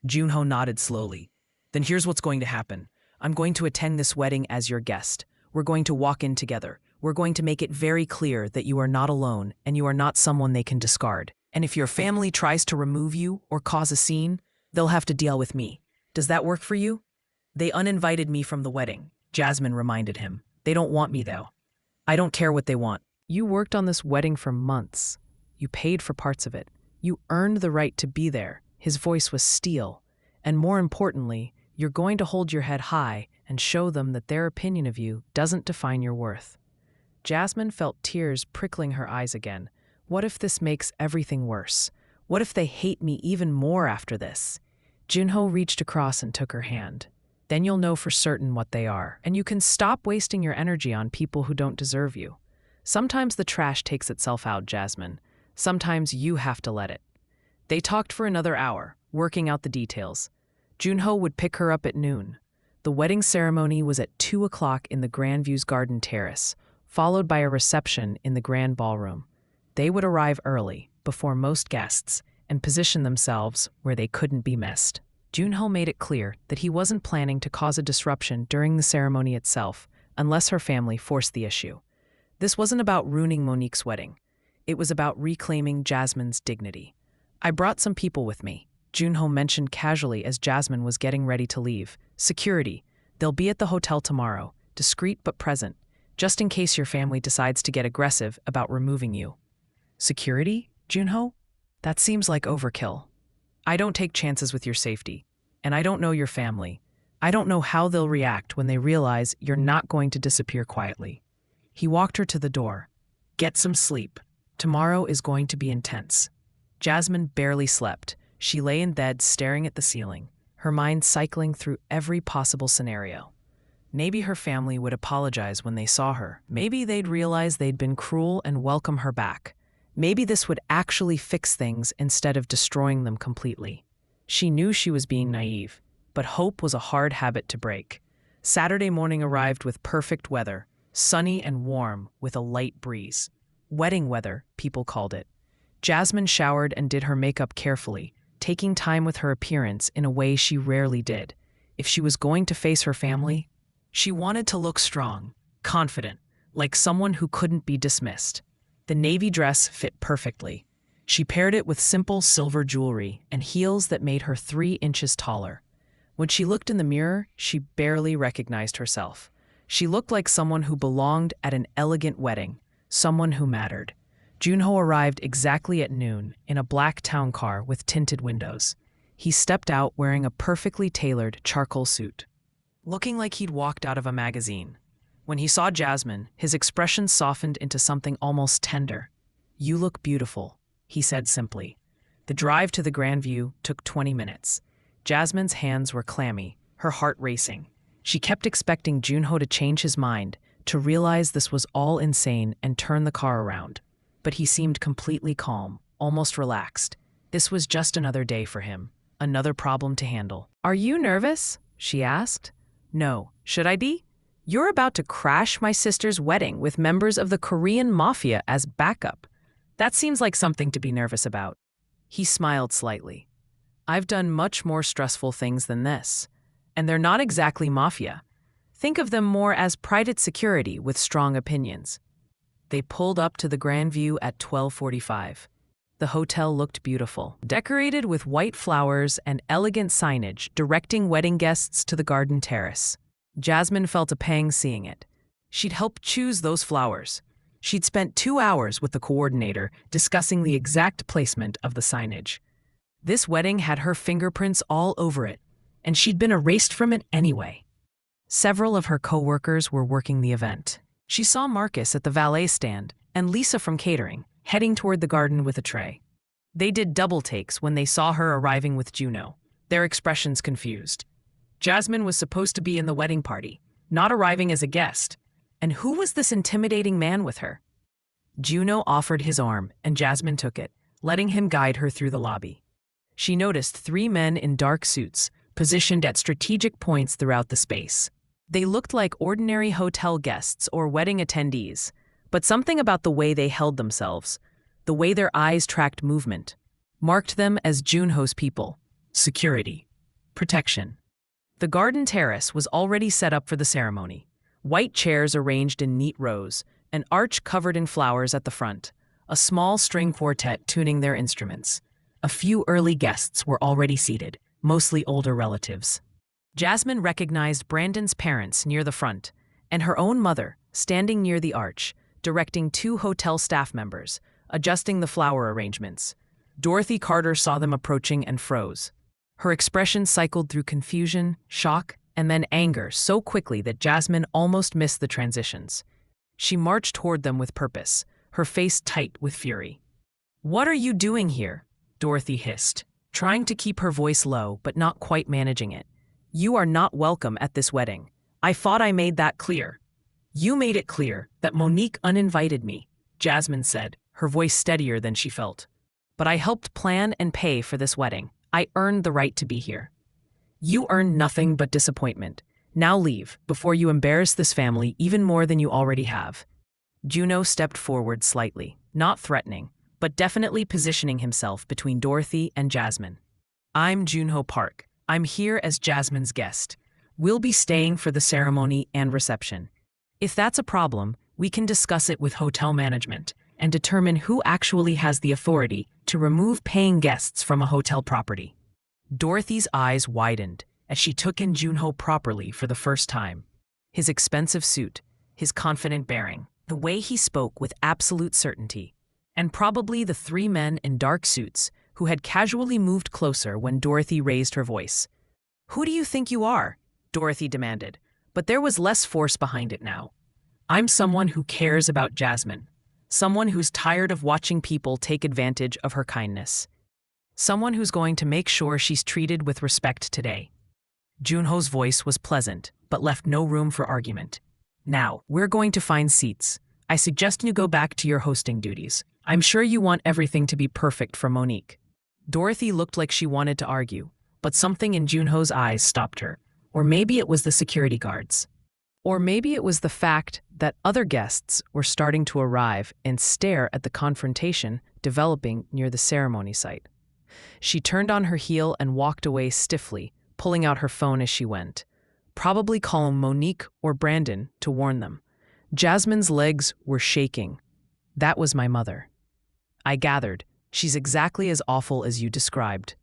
Junho nodded slowly. "Then here's what's going to happen. I'm going to attend this wedding as your guest. We're going to walk in together. We're going to make it very clear that you are not alone and you are not someone they can discard. And if your family tries to remove you or cause a scene, they'll have to deal with me. Does that work for you? They uninvited me from the wedding, Jasmine reminded him. They don't want me, though. I don't care what they want. You worked on this wedding for months. You paid for parts of it. You earned the right to be there. His voice was steel. And more importantly, you're going to hold your head high and show them that their opinion of you doesn't define your worth. Jasmine felt tears prickling her eyes again. What if this makes everything worse? What if they hate me even more after this? Junho reached across and took her hand. Then you'll know for certain what they are, and you can stop wasting your energy on people who don't deserve you. Sometimes the trash takes itself out, Jasmine. Sometimes you have to let it. They talked for another hour, working out the details. Junho would pick her up at noon. The wedding ceremony was at 2 o'clock in the Grandview's garden terrace, followed by a reception in the grand ballroom. They would arrive early, before most guests, and position themselves where they couldn't be missed. Junho made it clear that he wasn't planning to cause a disruption during the ceremony itself, unless her family forced the issue. This wasn't about ruining Monique's wedding. It was about reclaiming Jasmine's dignity. I brought some people with me, Junho mentioned casually as Jasmine was getting ready to leave. Security. They'll be at the hotel tomorrow, discreet but present, just in case your family decides to get aggressive about removing you. Security, Junho? That seems like overkill. I don't take chances with your safety, and I don't know your family. I don't know how they'll react when they realize you're not going to disappear quietly. He walked her to the door. Get some sleep. Tomorrow is going to be intense. Jasmine barely slept. She lay in bed staring at the ceiling, her mind cycling through every possible scenario. Maybe her family would apologize when they saw her. Maybe they'd realize they'd been cruel and welcome her back. Maybe this would actually fix things instead of destroying them completely. She knew she was being naive, but hope was a hard habit to break. Saturday morning arrived with perfect weather, sunny and warm with a light breeze. Wedding weather, people called it. Jasmine showered and did her makeup carefully, taking time with her appearance in a way she rarely did. If she was going to face her family, she wanted to look strong, confident, like someone who couldn't be dismissed. The navy dress fit perfectly. She paired it with simple silver jewelry and heels that made her 3 inches taller. When she looked in the mirror, she barely recognized herself. She looked like someone who belonged at an elegant wedding, someone who mattered. Junho arrived exactly at noon in a black town car with tinted windows. He stepped out wearing a perfectly tailored charcoal suit, looking like he'd walked out of a magazine. When he saw Jasmine, his expression softened into something almost tender. "You look beautiful," he said simply. The drive to the Grandview took 20 minutes. Jasmine's hands were clammy, her heart racing. She kept expecting Junho to change his mind, to realize this was all insane and turn the car around. But he seemed completely calm, almost relaxed. This was just another day for him, another problem to handle. "Are you nervous?" she asked. "No. Should I be? You're about to crash my sister's wedding with members of the Korean Mafia as backup. That seems like something to be nervous about." He smiled slightly. "I've done much more stressful things than this. And they're not exactly Mafia. Think of them more as private security with strong opinions." They pulled up to the Grandview at 12:45. The hotel looked beautiful, decorated with white flowers and elegant signage directing wedding guests to the garden terrace. Jasmine felt a pang seeing it. She'd helped choose those flowers. She'd spent 2 hours with the coordinator discussing the exact placement of the signage. This wedding had her fingerprints all over it, and she'd been erased from it anyway. Several of her co-workers were working the event. She saw Marcus at the valet stand and Lisa from catering, heading toward the garden with a tray. They did double takes when they saw her arriving with Juno, their expressions confused. Jasmine was supposed to be in the wedding party, not arriving as a guest. And who was this intimidating man with her? Juno offered his arm, and Jasmine took it, letting him guide her through the lobby. She noticed 3 men in dark suits, positioned at strategic points throughout the space. They looked like ordinary hotel guests or wedding attendees, but something about the way they held themselves, the way their eyes tracked movement, marked them as Junho's people. Security. Protection. The garden terrace was already set up for the ceremony. White chairs arranged in neat rows, an arch covered in flowers at the front, a small string quartet tuning their instruments. A few early guests were already seated, mostly older relatives. Jasmine recognized Brandon's parents near the front, and her own mother, standing near the arch, directing two hotel staff members, adjusting the flower arrangements. Dorothy Carter saw them approaching and froze. Her expression cycled through confusion, shock, and then anger so quickly that Jasmine almost missed the transitions. She marched toward them with purpose, her face tight with fury. "What are you doing here?" Dorothy hissed, trying to keep her voice low but not quite managing it. "You are not welcome at this wedding. I thought I made that clear." "You made it clear that Monique uninvited me," Jasmine said, her voice steadier than she felt. "But I helped plan and pay for this wedding. I earned the right to be here." "You earned nothing but disappointment. Now leave, before you embarrass this family even more than you already have." Juno stepped forward slightly, not threatening, but definitely positioning himself between Dorothy and Jasmine. "I'm Junho Park. I'm here as Jasmine's guest. We'll be staying for the ceremony and reception. If that's a problem, we can discuss it with hotel management and determine who actually has the authority to remove paying guests from a hotel property." Dorothy's eyes widened as she took in Junho properly for the first time. His expensive suit, his confident bearing, the way he spoke with absolute certainty, and probably the three men in dark suits who had casually moved closer when Dorothy raised her voice. "Who do you think you are?" Dorothy demanded, but there was less force behind it now. "I'm someone who cares about Jasmine, someone who's tired of watching people take advantage of her kindness, someone who's going to make sure she's treated with respect today." Junho's voice was pleasant, but left no room for argument. "Now, we're going to find seats. I suggest you go back to your hosting duties. I'm sure you want everything to be perfect for Monique." Dorothy looked like she wanted to argue, but something in Junho's eyes stopped her. Or maybe it was the security guards. Or maybe it was the fact that other guests were starting to arrive and stare at the confrontation developing near the ceremony site. She turned on her heel and walked away stiffly, pulling out her phone as she went. Probably calling Monique or Brandon to warn them. Jasmine's legs were shaking. "That was my mother. I gathered, she's exactly as awful as you described."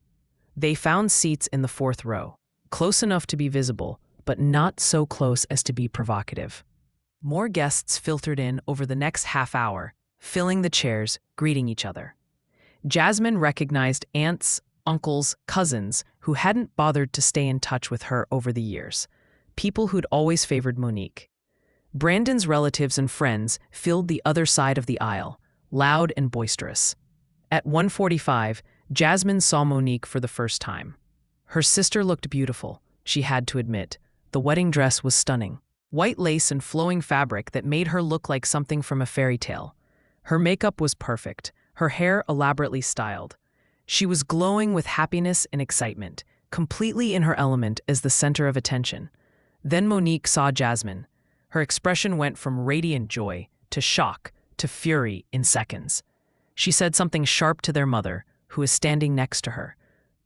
They found seats in the fourth row, close enough to be visible, but not so close as to be provocative. More guests filtered in over the next half hour, filling the chairs, greeting each other. Jasmine recognized aunts, uncles, cousins who hadn't bothered to stay in touch with her over the years, people who'd always favored Monique. Brandon's relatives and friends filled the other side of the aisle, loud and boisterous. At 1:45, Jasmine saw Monique for the first time. Her sister looked beautiful, she had to admit. The wedding dress was stunning. White lace and flowing fabric that made her look like something from a fairy tale. Her makeup was perfect, her hair elaborately styled. She was glowing with happiness and excitement, completely in her element as the center of attention. Then Monique saw Jasmine. Her expression went from radiant joy to shock to fury in seconds. She said something sharp to their mother, who was standing next to her.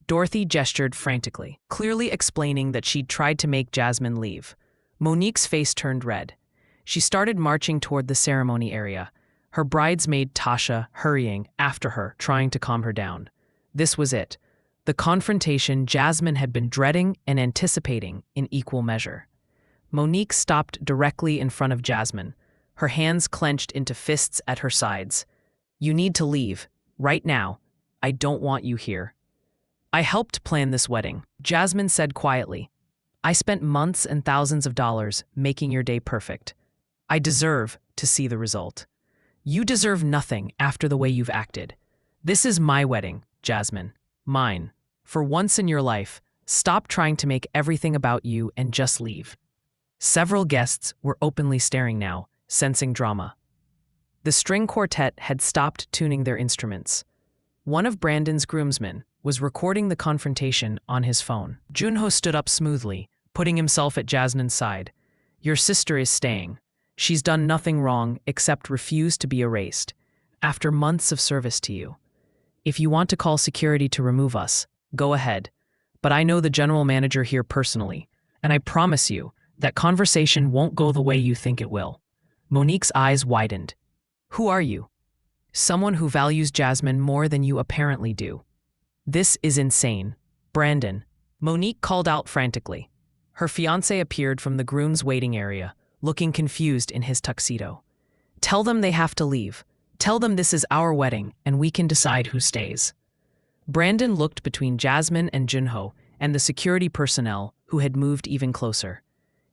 Dorothy gestured frantically, clearly explaining that she'd tried to make Jasmine leave. Monique's face turned red. She started marching toward the ceremony area, her bridesmaid Tasha hurrying after her, trying to calm her down. This was it, the confrontation Jasmine had been dreading and anticipating in equal measure. Monique stopped directly in front of Jasmine, her hands clenched into fists at her sides. "You need to leave, right now. I don't want you here." "I helped plan this wedding," Jasmine said quietly. "I spent months and thousands of dollars making your day perfect. I deserve to see the result. You deserve nothing after the way you've acted. This is my wedding, Jasmine. Mine. For once in your life, stop trying to make everything about you and just leave." Several guests were openly staring now, sensing drama. The string quartet had stopped tuning their instruments. One of Brandon's groomsmen was recording the confrontation on his phone. Junho stood up smoothly, putting himself at Jasmine's side. "Your sister is staying. She's done nothing wrong except refuse to be erased, after months of service to you. If you want to call security to remove us, go ahead. But I know the general manager here personally, and I promise you that conversation won't go the way you think it will." Monique's eyes widened. "Who are you?" Someone who values Jasmine more than you apparently do. This is insane. Brandon. Monique called out frantically. Her fiancé appeared from the groom's waiting area, looking confused in his tuxedo. Tell them they have to leave. Tell them this is our wedding and we can decide who stays. Brandon looked between Jasmine and Junho and the security personnel who had moved even closer.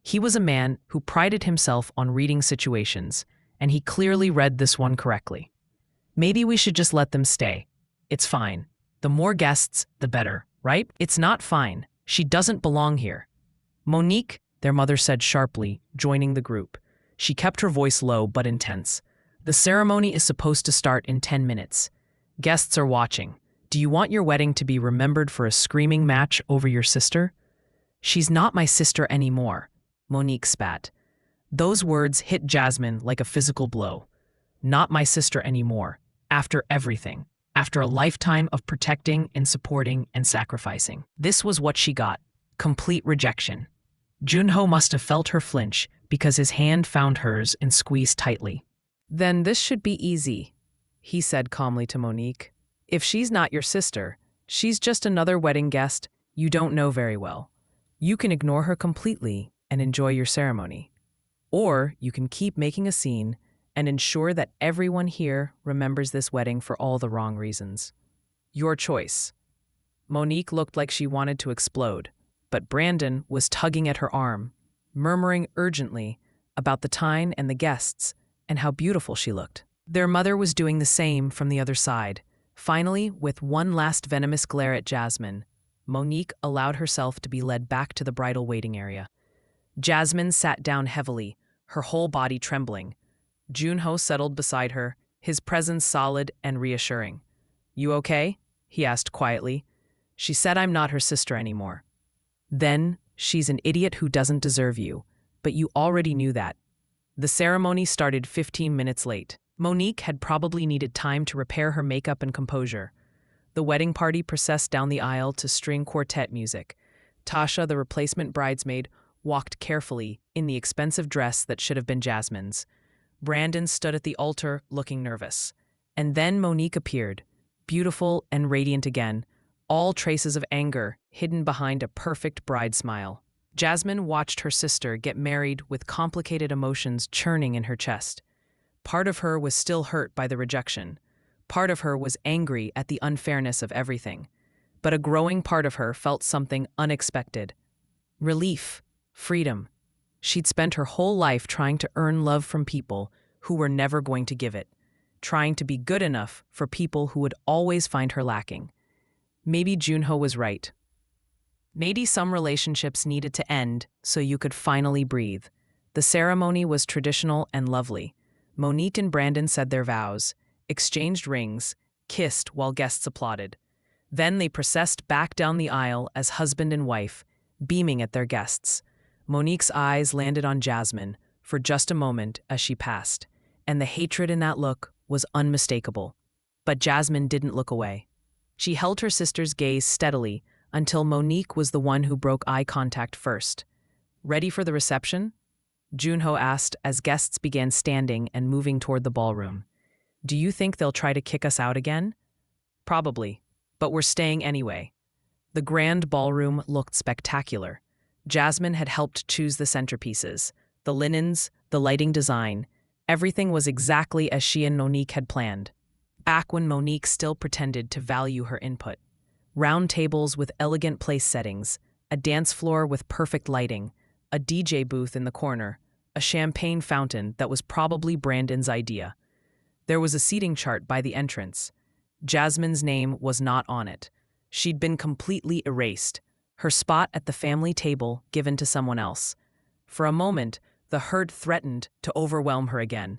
He was a man who prided himself on reading situations, and he clearly read this one correctly. Maybe we should just let them stay. It's fine. The more guests, the better, right? It's not fine. She doesn't belong here. Monique, their mother said sharply, joining the group. She kept her voice low but intense. The ceremony is supposed to start in 10 minutes. Guests are watching. Do you want your wedding to be remembered for a screaming match over your sister? She's not my sister anymore, Monique spat. Those words hit Jasmine like a physical blow. Not my sister anymore. After everything. After a lifetime of protecting and supporting and sacrificing. This was what she got. Complete rejection. Junho must have felt her flinch because his hand found hers and squeezed tightly. Then this should be easy, he said calmly to Monique. If she's not your sister, she's just another wedding guest you don't know very well. You can ignore her completely and enjoy your ceremony. Or you can keep making a scene and ensure that everyone here remembers this wedding for all the wrong reasons. Your choice. Monique looked like she wanted to explode, but Brandon was tugging at her arm, murmuring urgently about the time and the guests and how beautiful she looked. Their mother was doing the same from the other side. Finally, with one last venomous glare at Jasmine, Monique allowed herself to be led back to the bridal waiting area. Jasmine sat down heavily, her whole body trembling. Junho settled beside her, his presence solid and reassuring. You okay? He asked quietly. She said I'm not her sister anymore. Then, she's an idiot who doesn't deserve you, but you already knew that. The ceremony started 15 minutes late. Monique had probably needed time to repair her makeup and composure. The wedding party processed down the aisle to string quartet music. Tasha, the replacement bridesmaid, walked carefully in the expensive dress that should have been Jasmine's. Brandon stood at the altar, looking nervous. And then Monique appeared, beautiful and radiant again, all traces of anger hidden behind a perfect bride smile. Jasmine watched her sister get married with complicated emotions churning in her chest. Part of her was still hurt by the rejection. Part of her was angry at the unfairness of everything. But a growing part of her felt something unexpected. Relief. Freedom. She'd spent her whole life trying to earn love from people who were never going to give it, trying to be good enough for people who would always find her lacking. Maybe Junho was right. Maybe some relationships needed to end so you could finally breathe. The ceremony was traditional and lovely. Monique and Brandon said their vows, exchanged rings, kissed while guests applauded. Then they processed back down the aisle as husband and wife, beaming at their guests. Monique's eyes landed on Jasmine for just a moment as she passed, and the hatred in that look was unmistakable. But Jasmine didn't look away. She held her sister's gaze steadily until Monique was the one who broke eye contact first. Ready for the reception? Junho asked as guests began standing and moving toward the ballroom. Do you think they'll try to kick us out again? Probably, but we're staying anyway. The grand ballroom looked spectacular. Jasmine had helped choose the centerpieces, the linens, the lighting design. Everything was exactly as she and Monique had planned. Back when Monique still pretended to value her input. Round tables with elegant place settings, a dance floor with perfect lighting, a DJ booth in the corner, a champagne fountain that was probably Brandon's idea. There was a seating chart by the entrance. Jasmine's name was not on it. She'd been completely erased, her spot at the family table given to someone else. For a moment, the hurt threatened to overwhelm her again.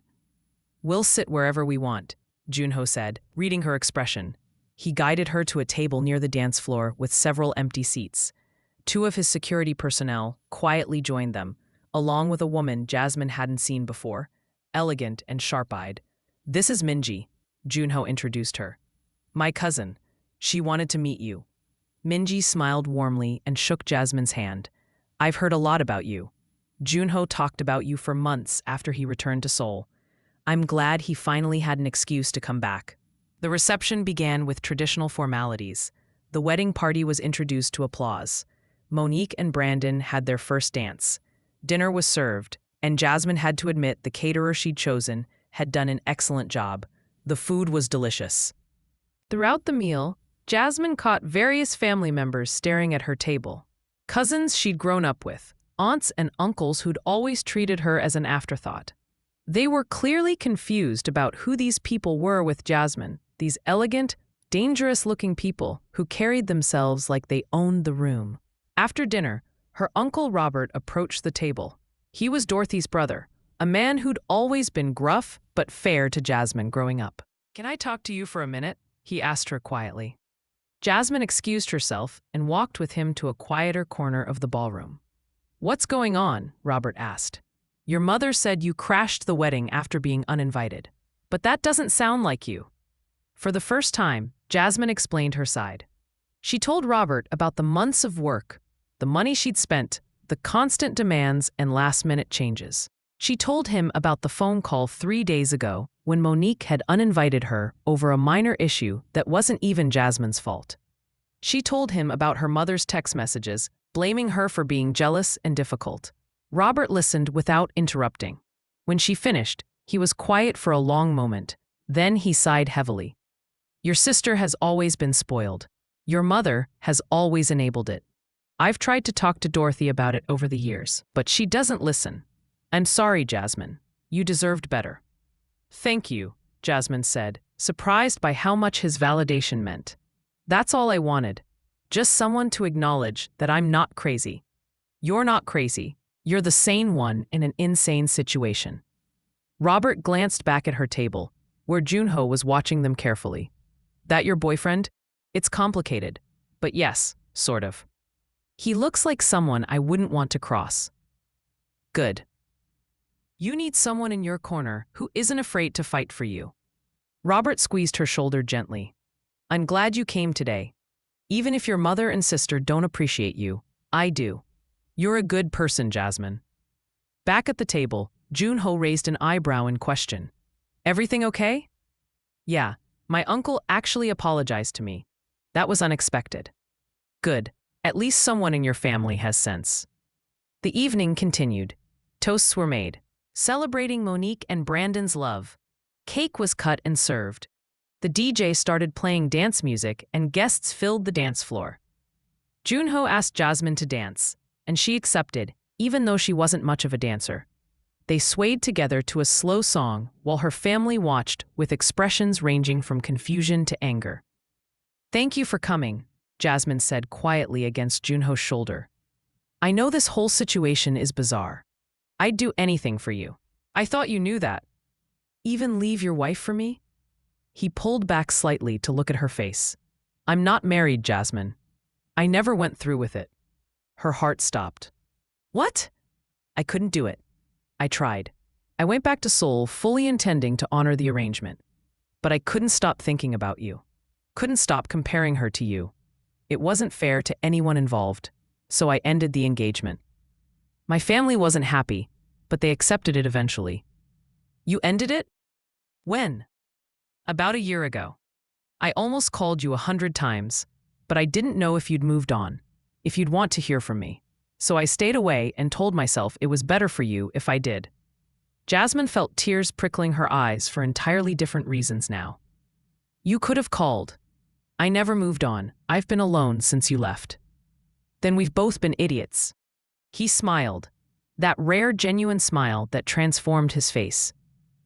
We'll sit wherever we want, Junho said, reading her expression. He guided her to a table near the dance floor with several empty seats. Two of his security personnel quietly joined them, along with a woman Jasmine hadn't seen before, elegant and sharp-eyed. This is Minji, Junho introduced her. My cousin. She wanted to meet you. Minji smiled warmly and shook Jasmine's hand. I've heard a lot about you. Junho talked about you for months after he returned to Seoul. I'm glad he finally had an excuse to come back. The reception began with traditional formalities. The wedding party was introduced to applause. Monique and Brandon had their first dance. Dinner was served, and Jasmine had to admit the caterer she'd chosen had done an excellent job. The food was delicious. Throughout the meal, Jasmine caught various family members staring at her table. Cousins she'd grown up with, aunts and uncles who'd always treated her as an afterthought. They were clearly confused about who these people were with Jasmine, these elegant, dangerous-looking people who carried themselves like they owned the room. After dinner, her uncle Robert approached the table. He was Dorothy's brother, a man who'd always been gruff but fair to Jasmine growing up. "Can I talk to you for a minute?" he asked her quietly. Jasmine excused herself and walked with him to a quieter corner of the ballroom. "What's going on?" Robert asked. "Your mother said you crashed the wedding after being uninvited. But that doesn't sound like you." For the first time, Jasmine explained her side. She told Robert about the months of work, the money she'd spent, the constant demands and last-minute changes. She told him about the phone call 3 days ago when Monique had uninvited her over a minor issue that wasn't even Jasmine's fault. She told him about her mother's text messages, blaming her for being jealous and difficult. Robert listened without interrupting. When she finished, he was quiet for a long moment. Then he sighed heavily. "Your sister has always been spoiled. Your mother has always enabled it. I've tried to talk to Dorothy about it over the years, but she doesn't listen. I'm sorry, Jasmine. You deserved better." "Thank you," Jasmine said, surprised by how much his validation meant. "That's all I wanted. Just someone to acknowledge that I'm not crazy. You're not crazy. You're the sane one in an insane situation." Robert glanced back at her table, where Junho was watching them carefully. "That your boyfriend? It's complicated, but yes, sort of. He looks like someone I wouldn't want to cross." "Good. You need someone in your corner who isn't afraid to fight for you." Robert squeezed her shoulder gently. "I'm glad you came today. Even if your mother and sister don't appreciate you, I do. You're a good person, Jasmine." Back at the table, Junho raised an eyebrow in question. "Everything okay?" "Yeah, my uncle actually apologized to me. That was unexpected." "Good. At least someone in your family has sense." The evening continued. Toasts were made, celebrating Monique and Brandon's love. Cake was cut and served. The DJ started playing dance music and guests filled the dance floor. Junho asked Jasmine to dance, and she accepted, even though she wasn't much of a dancer. They swayed together to a slow song while her family watched with expressions ranging from confusion to anger. "Thank you for coming," Jasmine said quietly against Junho's shoulder. "I know this whole situation is bizarre. I'd do anything for you. I thought you knew that. Even leave your wife for me?" He pulled back slightly to look at her face. "I'm not married, Jasmine. I never went through with it." Her heart stopped. "What?" "I couldn't do it. I tried. I went back to Seoul fully intending to honor the arrangement. But I couldn't stop thinking about you. Couldn't stop comparing her to you. It wasn't fair to anyone involved, so I ended the engagement. My family wasn't happy, but they accepted it eventually." "You ended it? When?" "About a year ago. I almost called you 100 times, but I didn't know if you'd moved on, if you'd want to hear from me. So I stayed away and told myself it was better for you if I did." Jasmine felt tears prickling her eyes for entirely different reasons now. "You could have called. I never moved on. I've been alone since you left." "Then we've both been idiots." He smiled, that rare, genuine smile that transformed his face.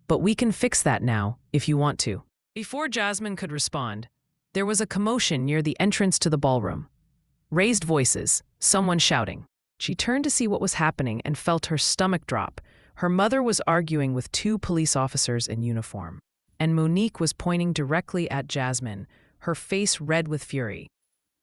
"But we can fix that now, if you want to." Before Jasmine could respond, there was a commotion near the entrance to the ballroom. Raised voices, someone shouting. She turned to see what was happening and felt her stomach drop. Her mother was arguing with 2 police officers in uniform, and Monique was pointing directly at Jasmine, her face red with fury.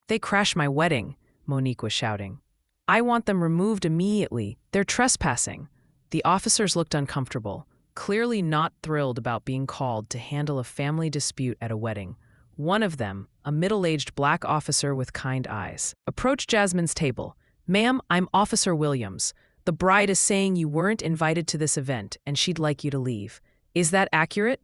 "They crashed my wedding," Monique was shouting. "I want them removed immediately. They're trespassing." The officers looked uncomfortable, clearly not thrilled about being called to handle a family dispute at a wedding. One of them, a middle-aged black officer with kind eyes, approached Jasmine's table. "Ma'am, I'm Officer Williams. The bride is saying you weren't invited to this event and she'd like you to leave." Is that accurate?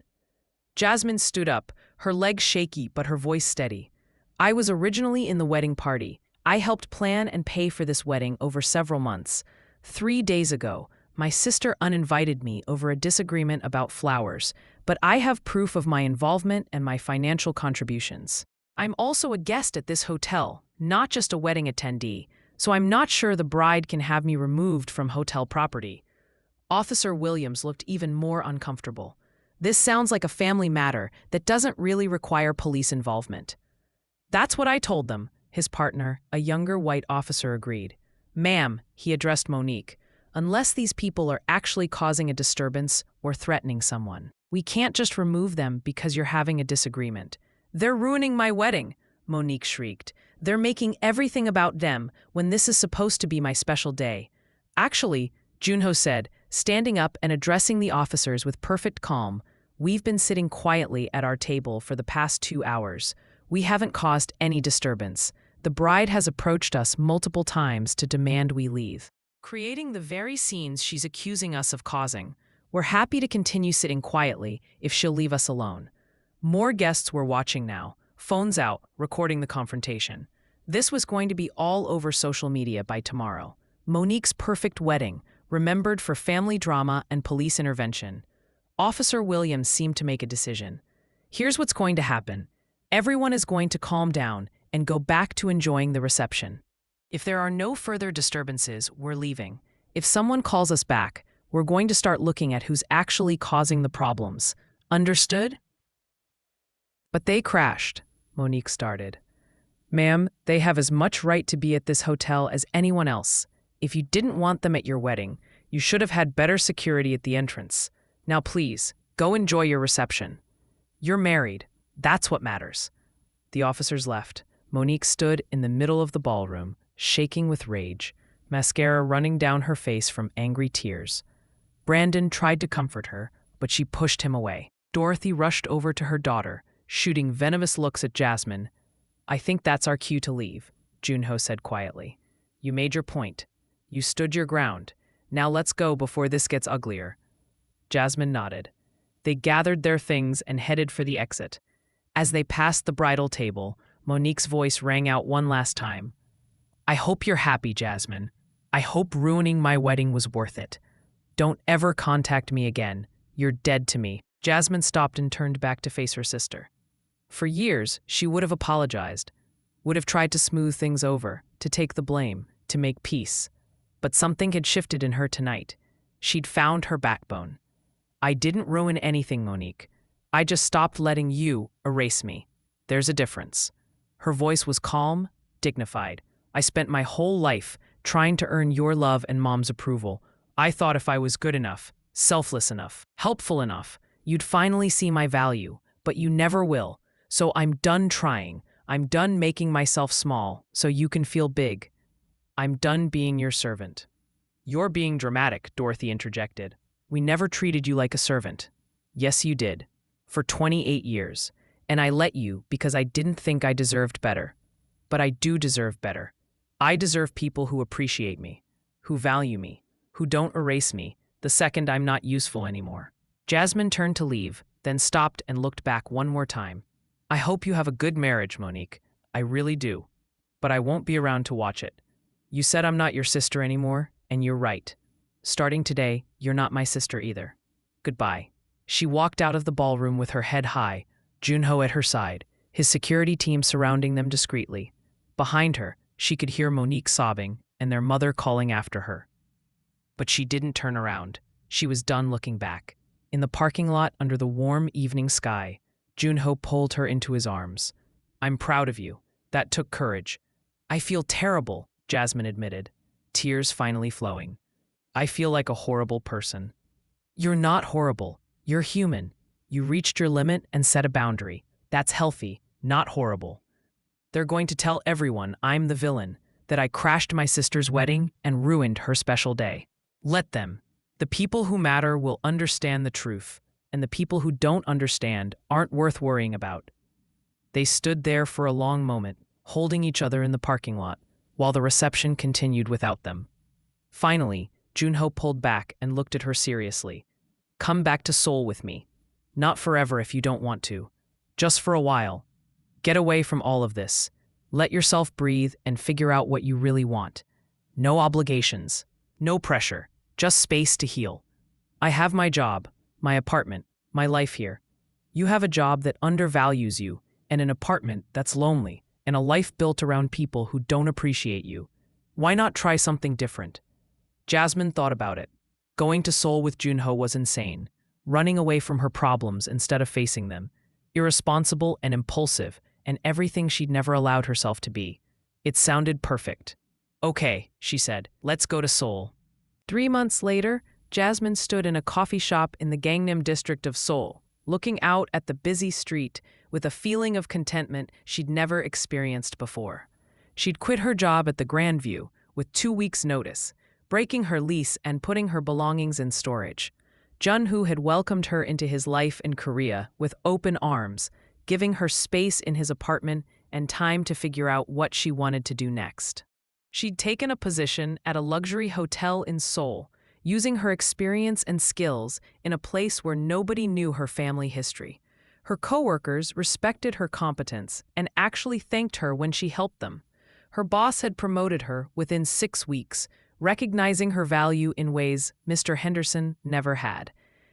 Jasmine stood up, her legs shaky but her voice steady. I was originally in the wedding party. I helped plan and pay for this wedding over several months. 3 days ago, my sister uninvited me over a disagreement about flowers, but I have proof of my involvement and my financial contributions. I'm also a guest at this hotel, not just a wedding attendee, so I'm not sure the bride can have me removed from hotel property. Officer Williams looked even more uncomfortable. This sounds like a family matter that doesn't really require police involvement. That's what I told them, his partner, a younger white officer, agreed. Ma'am, he addressed Monique, unless these people are actually causing a disturbance or threatening someone, we can't just remove them because you're having a disagreement. They're ruining my wedding, Monique shrieked. They're making everything about them when this is supposed to be my special day. Actually, Junho said, standing up and addressing the officers with perfect calm, we've been sitting quietly at our table for the past 2 hours. We haven't caused any disturbance. The bride has approached us multiple times to demand we leave, creating the very scenes she's accusing us of causing. We're happy to continue sitting quietly if she'll leave us alone. More guests were watching now, phones out, recording the confrontation. This was going to be all over social media by tomorrow. Monique's perfect wedding, remembered for family drama and police intervention. Officer Williams seemed to make a decision. Here's what's going to happen. Everyone is going to calm down and go back to enjoying the reception. If there are no further disturbances, we're leaving. If someone calls us back, we're going to start looking at who's actually causing the problems. Understood? But they crashed, Monique started. Ma'am, they have as much right to be at this hotel as anyone else. If you didn't want them at your wedding, you should have had better security at the entrance. Now please, go enjoy your reception. You're married. That's what matters. The officers left. Monique stood in the middle of the ballroom, shaking with rage, mascara running down her face from angry tears. Brandon tried to comfort her, but she pushed him away. Dorothy rushed over to her daughter, shooting venomous looks at Jasmine. I think that's our cue to leave, Junho said quietly. You made your point. You stood your ground. Now let's go before this gets uglier. Jasmine nodded. They gathered their things and headed for the exit. As they passed the bridal table, Monique's voice rang out one last time. I hope you're happy, Jasmine. I hope ruining my wedding was worth it. Don't ever contact me again. You're dead to me. Jasmine stopped and turned back to face her sister. For years, she would have apologized, would have tried to smooth things over, to take the blame, to make peace. But something had shifted in her tonight. She'd found her backbone. I didn't ruin anything, Monique. I just stopped letting you erase me. There's a difference. Her voice was calm, dignified. I spent my whole life trying to earn your love and Mom's approval. I thought if I was good enough, selfless enough, helpful enough, you'd finally see my value, but you never will. So I'm done trying. I'm done making myself small so you can feel big. I'm done being your servant. You're being dramatic, Dorothy interjected. We never treated you like a servant. Yes, you did. For 28 years. And I let you because I didn't think I deserved better. But I do deserve better. I deserve people who appreciate me, who value me, who don't erase me the second I'm not useful anymore. Jasmine turned to leave, then stopped and looked back one more time. I hope you have a good marriage, Monique. I really do. But I won't be around to watch it. You said I'm not your sister anymore, and you're right. Starting today, you're not my sister either. Goodbye. She walked out of the ballroom with her head high, Junho at her side, his security team surrounding them discreetly. Behind her, she could hear Monique sobbing and their mother calling after her. But she didn't turn around. She was done looking back. In the parking lot under the warm evening sky, Junho pulled her into his arms. I'm proud of you. That took courage. I feel terrible, Jasmine admitted, tears finally flowing. I feel like a horrible person. You're not horrible. You're human. You reached your limit and set a boundary. That's healthy, not horrible. They're going to tell everyone I'm the villain, that I crashed my sister's wedding and ruined her special day. Let them. The people who matter will understand the truth, and the people who don't understand aren't worth worrying about. They stood there for a long moment, holding each other in the parking lot, while the reception continued without them. Finally, Junho pulled back and looked at her seriously. Come back to Seoul with me. Not forever if you don't want to. Just for a while. Get away from all of this. Let yourself breathe and figure out what you really want. No obligations. No pressure. Just space to heal. I have my job, my apartment, my life here. You have a job that undervalues you, and an apartment that's lonely, and a life built around people who don't appreciate you. Why not try something different? Jasmine thought about it. Going to Seoul with Junho was insane, running away from her problems instead of facing them, irresponsible and impulsive, and everything she'd never allowed herself to be. It sounded perfect. Okay, she said, let's go to Seoul. 3 months later, Jasmine stood in a coffee shop in the Gangnam district of Seoul, looking out at the busy street with a feeling of contentment she'd never experienced before. She'd quit her job at the Grandview with 2 weeks' notice, breaking her lease and putting her belongings in storage. Junho had welcomed her into his life in Korea with open arms, giving her space in his apartment and time to figure out what she wanted to do next. She'd taken a position at a luxury hotel in Seoul, using her experience and skills in a place where nobody knew her family history. Her coworkers respected her competence and actually thanked her when she helped them. Her boss had promoted her within 6 weeks, recognizing her value in ways Mr. Henderson never had.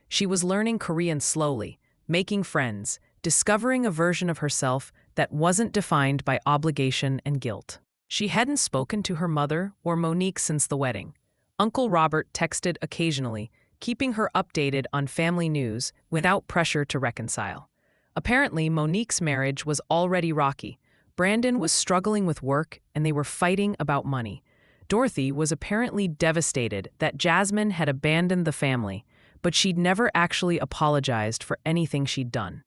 She was learning Korean slowly, making friends, discovering a version of herself that wasn't defined by obligation and guilt. She hadn't spoken to her mother or Monique since the wedding. Uncle Robert texted occasionally, keeping her updated on family news without pressure to reconcile. Apparently, Monique's marriage was already rocky. Brandon was struggling with work, and they were fighting about money. Dorothy was apparently devastated that Jasmine had abandoned the family, but she'd never actually apologized for anything she'd done.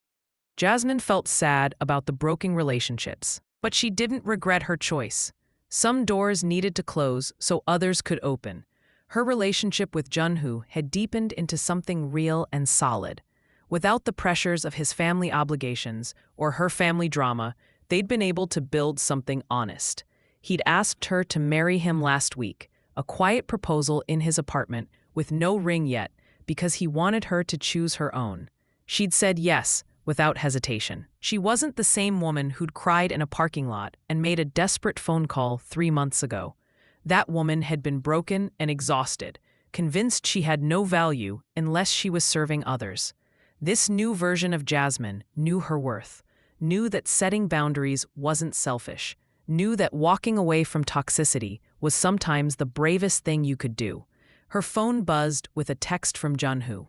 Jasmine felt sad about the broken relationships, but she didn't regret her choice. Some doors needed to close so others could open. Her relationship with Junho had deepened into something real and solid. Without the pressures of his family obligations or her family drama, they'd been able to build something honest. He'd asked her to marry him last week, a quiet proposal in his apartment with no ring yet, because he wanted her to choose her own. She'd said yes, without hesitation. She wasn't the same woman who'd cried in a parking lot and made a desperate phone call 3 months ago. That woman had been broken and exhausted, convinced she had no value unless she was serving others. This new version of Jasmine knew her worth, knew that setting boundaries wasn't selfish, knew that walking away from toxicity was sometimes the bravest thing you could do. Her phone buzzed with a text from Junho.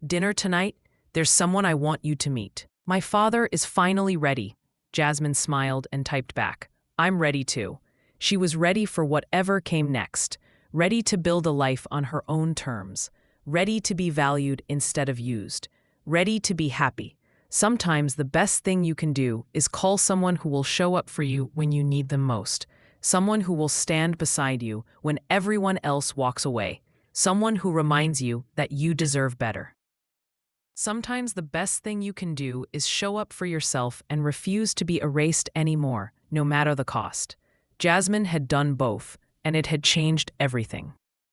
"Dinner tonight? There's someone I want you to meet." "My father is finally ready," Jasmine smiled and typed back. "I'm ready too." She was ready for whatever came next, ready to build a life on her own terms, ready to be valued instead of used, ready to be happy. Sometimes the best thing you can do is call someone who will show up for you when you need them most, someone who will stand beside you when everyone else walks away, someone who reminds you that you deserve better. Sometimes the best thing you can do is show up for yourself and refuse to be erased anymore, no matter the cost. Jasmine had done both, and it had changed everything.